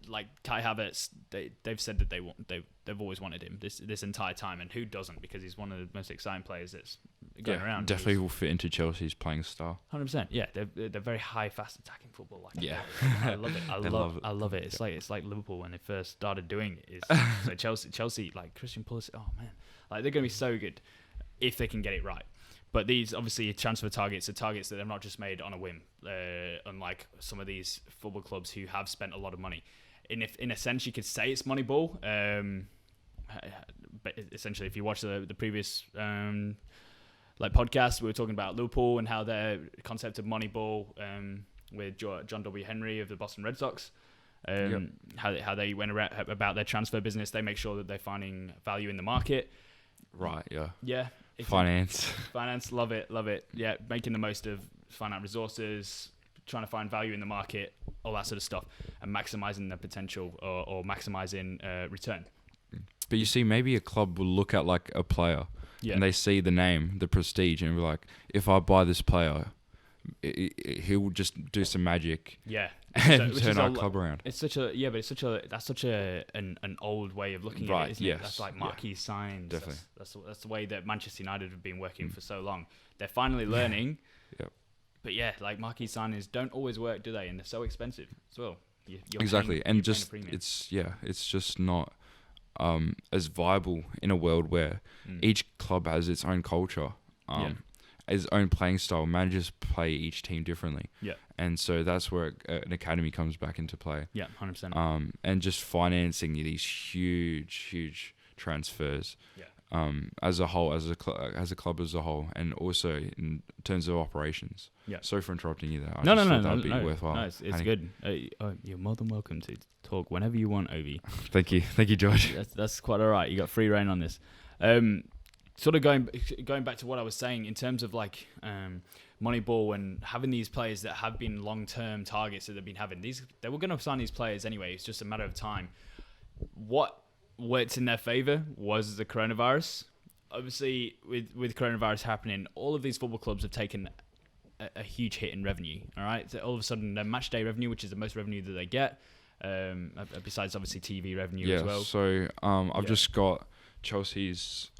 Like Kai Havertz, they've said that they've always wanted him this entire time, and who doesn't? Because he's one of the most exciting players that's going around. Definitely will fit into Chelsea's playing style. 100%. Yeah, they're very high, fast attacking football. Like I love it. I love it. It's like Liverpool when they first started doing it. So Chelsea, like Christian Pulisic. Oh man, like they're going to be so good if they can get it right. But these, obviously, transfer targets are targets that they've not just made on a whim, unlike some of these football clubs who have spent a lot of money. In a sense, you could say it's Moneyball. But essentially, if you watch the previous podcast, we were talking about Liverpool and how their concept of Moneyball with John W. Henry of the Boston Red Sox, how they went about their transfer business. They make sure that they're finding value in the market. Right, yeah. Yeah. Finance, love it. Yeah, making the most of finite resources, trying to find value in the market, all that sort of stuff, and maximizing the potential or maximizing return. But you see, maybe a club will look at like a player and they see the name, the prestige, and be like, if I buy this player, he will just do some magic. Yeah. And turn our club around. That's such an old way of looking at it, isn't it? That's like marquee signs. Definitely. That's the way that Manchester United have been working for so long. They're finally learning. Yep. But yeah, like marquee signings don't always work, do they? And they're so expensive as well. Exactly. And just it's just not as viable in a world where each club has its own culture. His own playing style. Managers play each team differently. Yeah. And so that's where an academy comes back into play. Yeah, 100%. And just financing these huge transfers. Yeah. as a whole, as a club as a whole, and also in terms of operations. Yeah. Sorry for interrupting you there. No, that'd be worthwhile. No, it's good. You're more than welcome to talk whenever you want, Ovi. Thank you, George. That's quite all right. You got free reign on this. Sort of going back to what I was saying in terms of like Moneyball and having these players that have been long-term targets that they've been having. They were going to sign these players anyway. It's just a matter of time. What worked in their favor was the coronavirus. Obviously, with coronavirus happening, all of these football clubs have taken a huge hit in revenue. All right, so all of a sudden, their match day revenue, which is the most revenue that they get, besides obviously TV revenue as well. So I've just got Chelsea's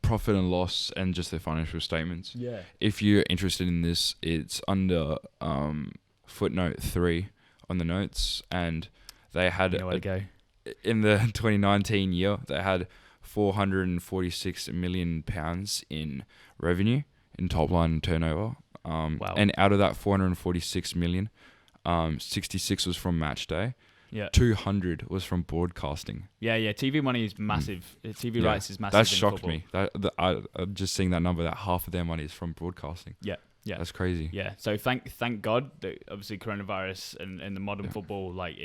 profit and loss and just their financial statements. Yeah. If you're interested in this, it's under footnote 3 on the notes, and they had where to go. In the 2019 year, they had £446 million in revenue, in top line turnover. Wow. And out of that 446 million, 66 was from match day. Yeah. 200 was from broadcasting. Yeah. TV money is massive. TV rights is massive. That shocked football. me. I'm just seeing that number, that half of their money is from broadcasting. Yeah. That's crazy. Yeah. So thank God that obviously coronavirus and the modern football, like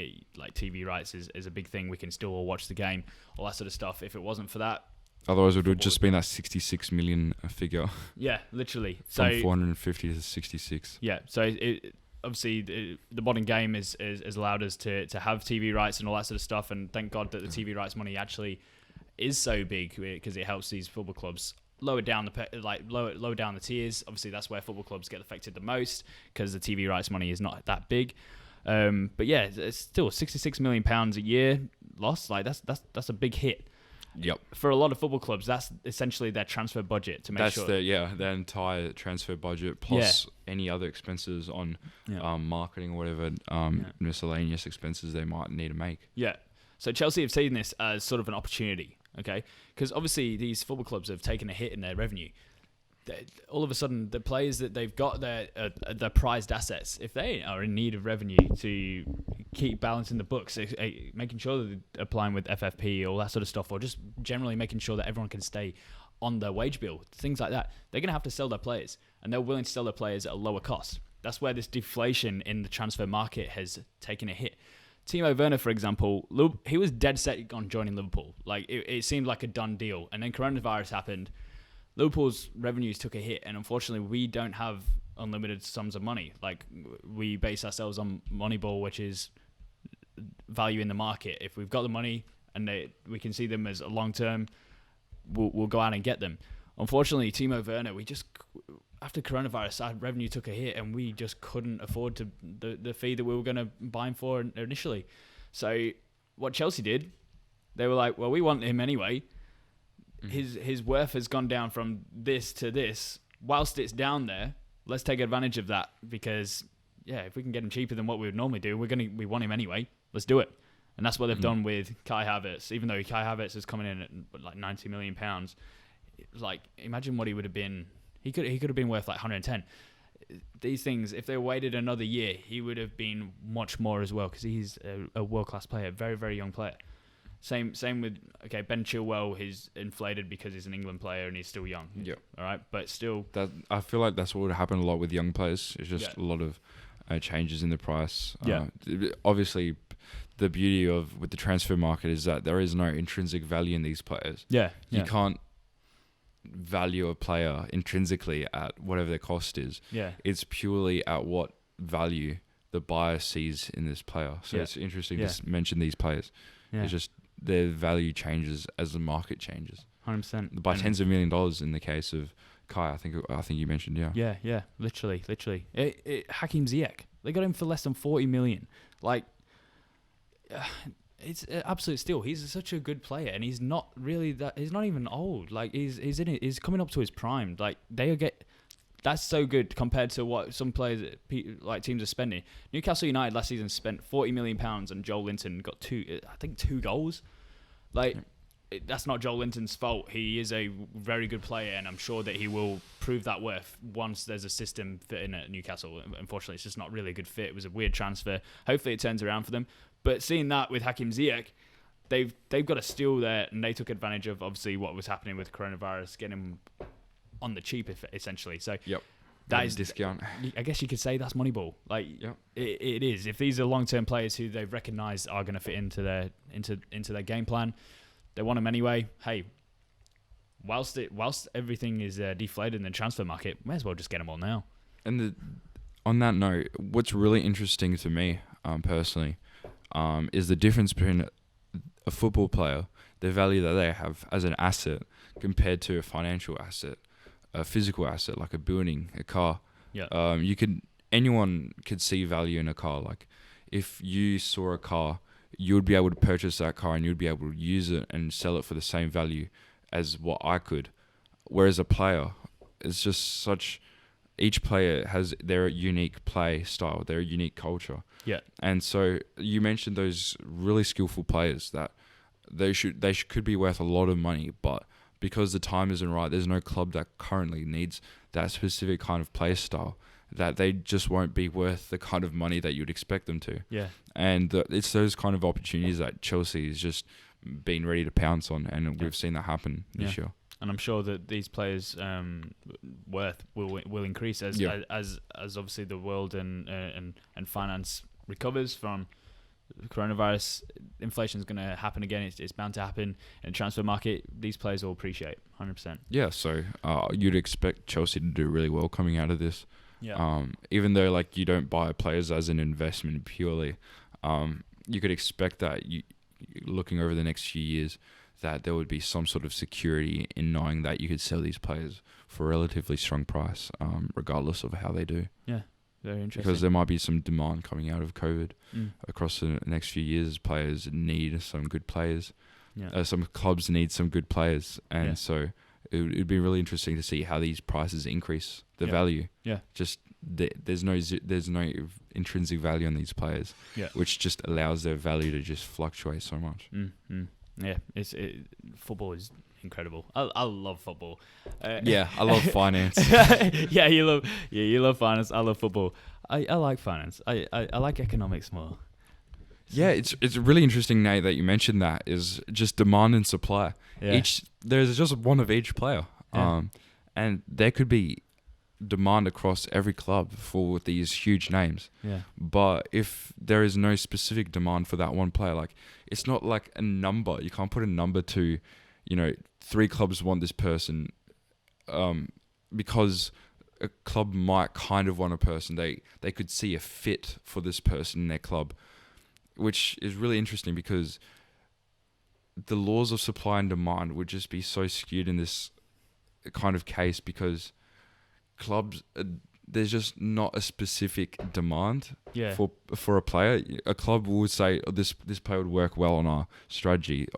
TV rights is a big thing. We can still all watch the game, all that sort of stuff. If it wasn't for that, otherwise it would have just been that 66 million figure. Yeah, literally. From 450 to 66. Yeah. So obviously the modern game has allowed us to have TV rights and all that sort of stuff, and thank God that the TV rights money actually is so big, because it helps these football clubs lower down the tiers. Obviously, that's where football clubs get affected the most, because the TV rights money is not that big. But yeah, it's still £66 million a year loss. Like that's a big hit. Yep. For a lot of football clubs, that's essentially their transfer budget to make sure. That's their entire transfer budget plus any other expenses on marketing or whatever miscellaneous expenses they might need to make. Yeah. So Chelsea have seen this as sort of an opportunity, okay? Because obviously these football clubs have taken a hit in their revenue. All of a sudden, the players that they've got, their prized assets, if they are in need of revenue to keep balancing the books, making sure that they're applying with FFP, all that sort of stuff, or just generally making sure that everyone can stay on their wage bill, things like that, they're going to have to sell their players, and they're willing to sell their players at a lower cost. That's where this deflation in the transfer market has taken a hit. Timo Werner, for example, he was dead set on joining Liverpool. Like it seemed like a done deal, and then coronavirus happened. Liverpool's revenues took a hit, and unfortunately, we don't have unlimited sums of money. Like, we base ourselves on Moneyball, which is value in the market. If we've got the money and we can see them as a long term, we'll go out and get them. Unfortunately, Timo Werner, after coronavirus, our revenue took a hit, and we just couldn't afford the fee that we were going to buy him for initially. So what Chelsea did, they were like, well, we want him anyway. His worth has gone down from this to this. Whilst it's down there, let's take advantage of that, because if we can get him cheaper than what we would normally do, we want him anyway. Let's do it. And that's what they've done with Kai Havertz. Even though Kai Havertz is coming in at like £90 million, like, imagine what he would have been. He could have been worth like 110. These things, if they waited another year, he would have been much more as well, because he's a world-class player, very, very young player. Same with Ben Chilwell. He's inflated because he's an England player and he's still young. Yep. All right, but still, I feel like that's what would happen a lot with young players. It's just a lot of changes in the price. Obviously, the beauty with the transfer market is that there is no intrinsic value in these players. You can't value a player intrinsically at whatever their cost is. It's purely at what value the buyer sees in this player. So it's interesting to mention these players. It's just their value changes as the market changes. 100%. By tens of $1 million in the case of Kai, I think you mentioned, Yeah, literally. Hakim Ziyech, they got him for less than 40 million. Like, it's an absolute steal. He's such a good player, and he's not really that. He's not even old. Like, he's in it. He's coming up to his prime. Like, that's so good compared to what some players, like teams, are spending. Newcastle United last season spent £40 million, and Joel Linton got two goals. Like, that's not Joel Linton's fault. He is a very good player, and I'm sure that he will prove that worth once there's a system fit in at Newcastle. Unfortunately, it's just not really a good fit. It was a weird transfer. Hopefully, it turns around for them. But seeing that with Hakim Ziyech, they've got to steal there, and they took advantage of obviously what was happening with coronavirus, getting them on the cheap, essentially. So that is discount. I guess you could say that's Moneyball. Like it is. If these are long-term players who they've recognised are going to fit into their game plan, they want them anyway. Hey, whilst everything is deflated in the transfer market, may as well just get them all now. And on that note, what's really interesting to me personally is the difference between a football player, the value that they have as an asset compared to a financial asset, a physical asset like a building, a car. Yeah. Anyone could see value in a car. Like if you saw a car, you would be able to purchase that car and you'd be able to use it and sell it for the same value as what I could. Whereas a player, it's just such. Each player has their unique play style, their unique culture. Yeah. And so you mentioned those really skillful players that could be worth a lot of money, but because the time isn't right, there's no club that currently needs that specific kind of play style, that they just won't be worth the kind of money that you'd expect them to. Yeah. And it's those kind of opportunities that Chelsea has just been ready to pounce on, and we've seen that happen this year. And I'm sure that these players' worth will increase as obviously the world and finance recovers from the coronavirus. Inflation is going to happen again. It's bound to happen in the transfer market. These players will appreciate 100%. Yeah, so you'd expect Chelsea to do really well coming out of this. Yeah. Even though like you don't buy players as an investment purely, you could expect that looking over the next few years, that there would be some sort of security in knowing that you could sell these players for a relatively strong price, regardless of how they do. Yeah, very interesting. Because there might be some demand coming out of COVID across the next few years. Players need some good players. Yeah. Some clubs need some good players. And so it would be really interesting to see how these prices increase the value. Yeah. Just there's no intrinsic value on these players, which just allows their value to just fluctuate so much. Yeah, football is incredible. I love football. I love finance. you love finance. I love football. I like finance. I like economics more. Yeah, it's really interesting, Nate, that you mentioned that is just demand and supply. Yeah. There's just one of each player, and there could be demand across every club for these huge names. Yeah. But if there is no specific demand for that one player, like it's not like a number. You can't put a number to, 3 clubs want this person, because a club might kind of want a person. They could see a fit for this person in their club, which is really interesting because the laws of supply and demand would just be so skewed in this kind of case because clubs, there's just not a specific demand for a player. A club would say, this player would work well on our strategy.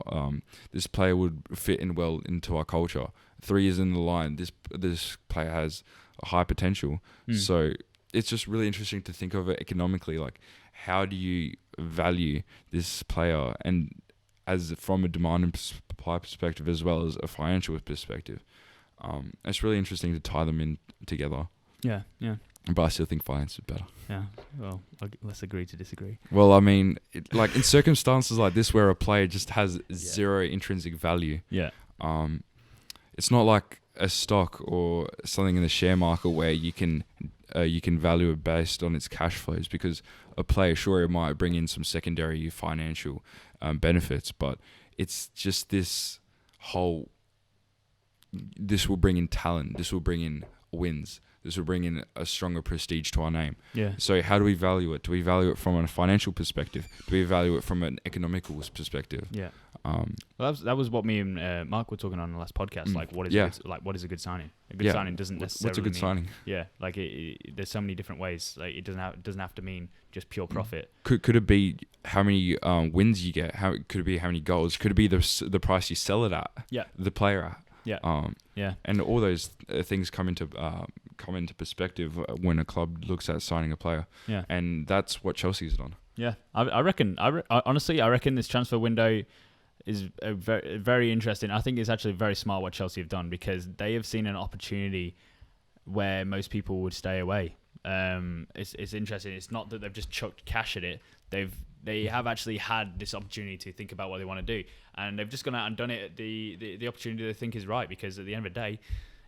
This player would fit in well into our culture. 3 years in the line, this player has a high potential. So it's just really interesting to think of it economically. Like, how do you value this player, and as from a demand and supply perspective as well as a financial perspective? It's really interesting to tie them in together. Yeah. But I still think finance is better. Yeah. Well, let's agree to disagree. Well, I mean, like in circumstances like this where a player just has zero intrinsic value. Yeah. It's not like a stock or something in the share market where you can value it based on its cash flows, because a player, sure, it might bring in some secondary financial benefits, but it's just this will bring in talent, this will bring in wins, this will bring in a stronger prestige to our name. Yeah. So how do we value it? Do we value it from a financial perspective? Do we value it from an economical perspective? Yeah. Well, that was what me and Mark were talking on the last podcast. Like, what is a good signing? A good signing doesn't necessarily. What's a good signing? Yeah, like there's so many different ways. Like it doesn't have to mean just pure profit. Could it be how many wins you get? Could it be how many goals? Could it be the price you sell it at? Yeah. The player at. Yeah. And all those things come into perspective when a club looks at signing a player. Yeah. And that's what Chelsea's done. Yeah. I reckon this transfer window is very, very interesting. I think it's actually very smart what Chelsea have done, because they have seen an opportunity where most people would stay away. It's interesting. It's not that they've just chucked cash at it. They've they have actually had this opportunity to think about what they want to do, and they've just gone out and done it at the opportunity they think is right. Because at the end of the day,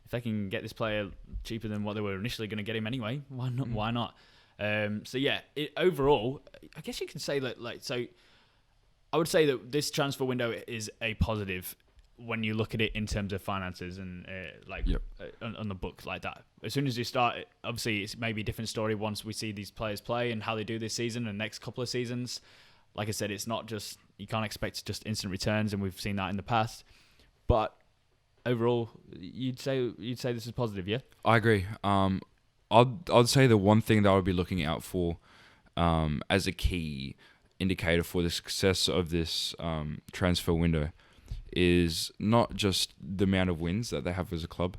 if they can get this player cheaper than what they were initially going to get him anyway, why not? Why not? So yeah, overall, I guess you can say that I would say that this transfer window is a positive when you look at it in terms of finances and on the books like that. As soon as you start, obviously it's maybe a different story once we see these players play and how they do this season and next couple of seasons. Like I said, it's not just, you can't expect just instant returns, and we've seen that in the past. But overall, you'd say this is positive, yeah? I agree. I'd say the one thing that I would be looking out for as a key indicator for the success of this transfer window is not just the amount of wins that they have as a club,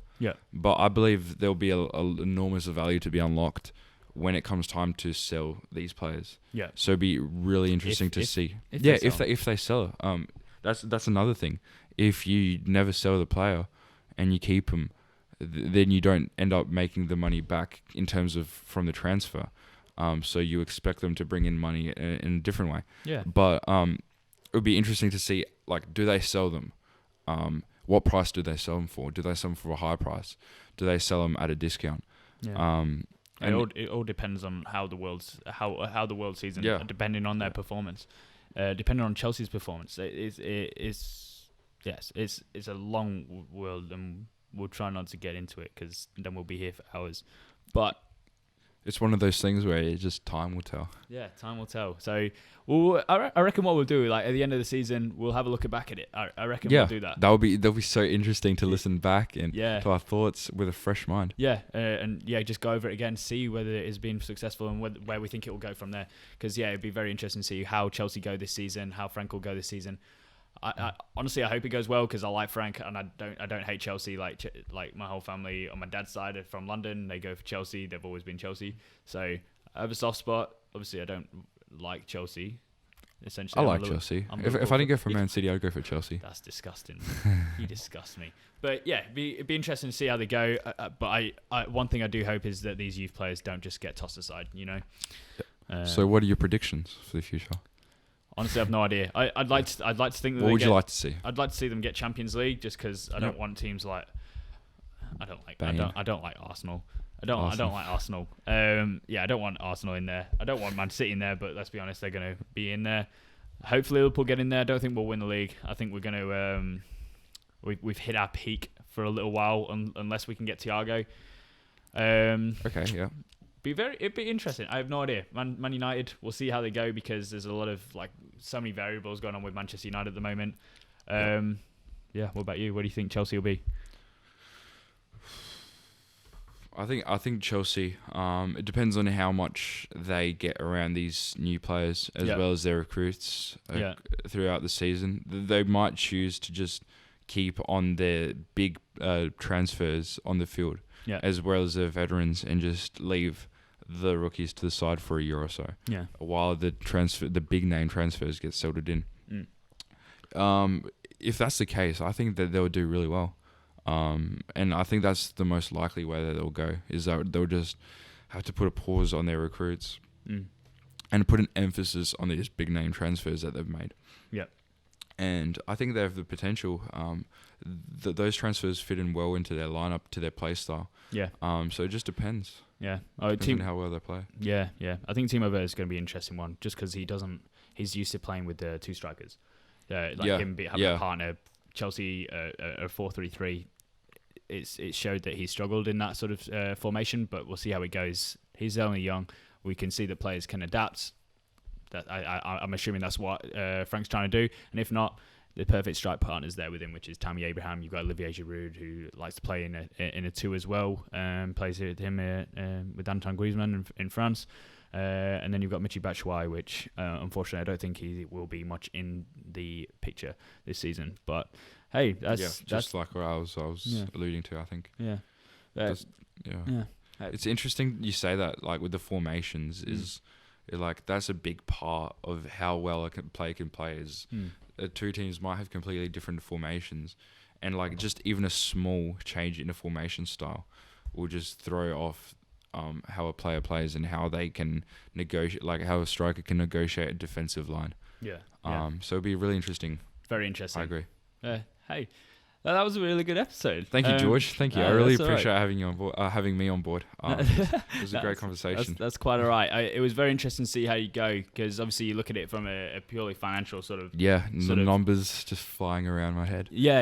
but I believe there'll be an enormous value to be unlocked when it comes time to sell these players. Yeah. So it'd be really interesting to see. If they sell. That's another thing. If you never sell the player and you keep them, then you don't end up making the money back in terms of from the transfer. So you expect them to bring in money in a different way. Yeah. But it would be interesting to see, do they sell them? What price do they sell them for? Do they sell them for a high price? Do they sell them at a discount? Yeah. It all depends on how the world season, depending on their performance, depending on Chelsea's performance. It's a long world, and we'll try not to get into it because then we'll be here for hours. But it's one of those things where just time will tell. Yeah, time will tell. So, I reckon what we'll do, at the end of the season, we'll have a look back at it. I reckon we'll do that. That'll be so interesting to listen back and to our thoughts with a fresh mind. Yeah, just go over it again, see whether it has been successful and where we think it will go from there. Because it'd be very interesting to see how Chelsea go this season, how Frank will go this season. I honestly, I hope it goes well because I like Frank and I don't hate Chelsea. Like my whole family on my dad's side are from London. They go for Chelsea. They've always been Chelsea. So I have a soft spot. Obviously, I don't like Chelsea. Essentially, I like Chelsea. If I didn't go for Man City, I'd go for Chelsea. That's disgusting. You disgust me. But yeah, it'd be interesting to see how they go. But I one thing I do hope is that these youth players don't just get tossed aside. So what are your predictions for the future? Honestly, I have no idea. I'd like to think that. What would you like to see? I'd like to see them get Champions League, just because I don't want teams like. I don't like Arsenal. I don't like Arsenal. I don't want Arsenal in there. I don't want Man City in there. But let's be honest, they're going to be in there. Hopefully, Liverpool get in there. I don't think we'll win the league. I think we're going to. We've hit our peak for a little while, unless we can get Thiago. Okay. Yeah. It'd be interesting. I have no idea. Man United, we'll see how they go because there's a lot of so many variables going on with Manchester United at the moment. What about you? What do you think Chelsea will be? I think Chelsea. It depends on how much they get around these new players as well as their recruits throughout the season. They might choose to just keep on their big transfers on the field as well as their veterans and just leave the rookies to the side for a year or so. Yeah. While the big name transfers get settled in. If that's the case, I think that they'll do really well. And I think that's the most likely way that they'll go, is that they'll just have to put a pause on their recruits and put an emphasis on these big name transfers that they've made. Yeah. And I think they have the potential. Those transfers fit in well into their lineup, to their play style. Yeah. So it just depends. Yeah. Depends on how well they play. Yeah. I think Timo Werner is going to be an interesting one, just because he's used to playing with the two strikers. Having a partner. Chelsea, a 4-3-3. It showed that he struggled in that sort of formation, but we'll see how it goes. He's only young. We can see that players can adapt. That I'm assuming that's what Frank's trying to do, and if not, the perfect strike partner's there with him, which is Tammy Abraham. You've got Olivier Giroud, who likes to play in a two as well, plays with him with Antoine Griezmann in France. And then you've got Michy Batshuayi, which unfortunately I don't think he will be much in the picture this season. But hey, that's like what I was alluding to, I think. Yeah. It's interesting you say that, with the formations, is that's a big part of how well a player can play. Is two teams might have completely different formations, and just even a small change in a formation style will just throw off how a player plays and how they can negotiate, like how a striker can negotiate a defensive line. Yeah. So it'd be really interesting. Very interesting. I agree. Hey, that was a really good episode. Thank you, George. Thank you. I really appreciate having you on board. Having me on board. It was a great conversation. That's quite all right. It was very interesting to see how you go, because obviously you look at it from a purely financial sort of. Yeah, the numbers just flying around my head. Yeah.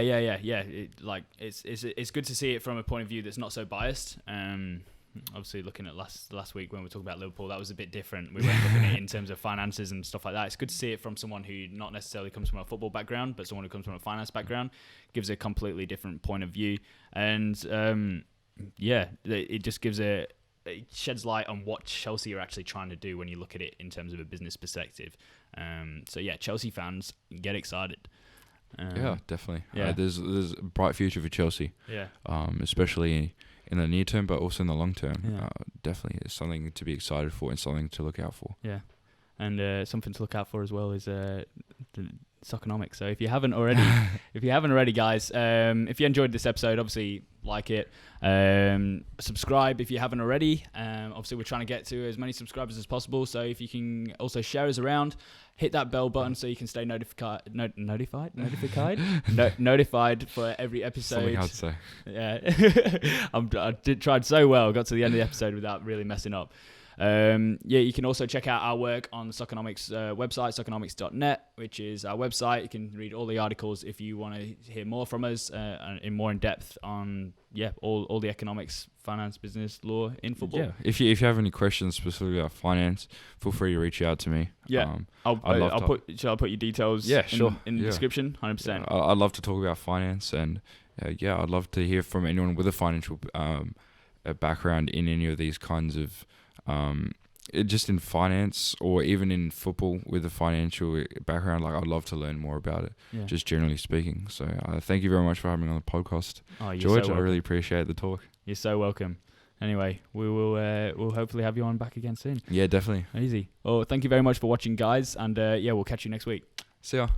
It's good to see it from a point of view that's not so biased. Obviously, looking at last week when we talked about Liverpool, that was a bit different. We weren't looking at it in terms of finances and stuff like that. It's good to see it from someone who not necessarily comes from a football background, but someone who comes from a finance background. Gives a completely different point of view, and it just it sheds light on what Chelsea are actually trying to do when you look at it in terms of a business perspective. Chelsea fans, get excited. Yeah, definitely. Yeah. There's a bright future for Chelsea. Yeah. Especially in the near term, but also in the long term. Yeah. Definitely, it's something to be excited for and something to look out for. Yeah, and something to look out for as well is the Soccernomics. So if you haven't already, guys, if you enjoyed this episode, obviously like it, subscribe if you haven't already. Obviously we're trying to get to as many subscribers as possible, so if you can also share us around, hit that bell button so you can stay notified for every episode. Something I'd say. Yeah. I tried so well, got to the end of the episode without really messing up. You can also check out our work on the Soccernomics website, soccernomics.net, which is our website. You can read all the articles if you want to hear more from us in more in depth on all the economics, finance, business, law in football. Yeah, if you have any questions specifically about finance, feel free to reach out to me. Yeah, shall I put your details? Yeah, sure. in the description, 100%. I'd love to talk about finance, and I'd love to hear from anyone with a financial background in any of these kinds of. Just in finance or even in football with a financial background, I'd love to learn more about it, just generally speaking. So thank you very much for having me on the podcast, George. I really appreciate the talk. You're so welcome. Anyway, we'll hopefully have you on back again soon. Yeah, definitely. Easy. Well, thank you very much for watching, guys, and we'll catch you next week. See ya.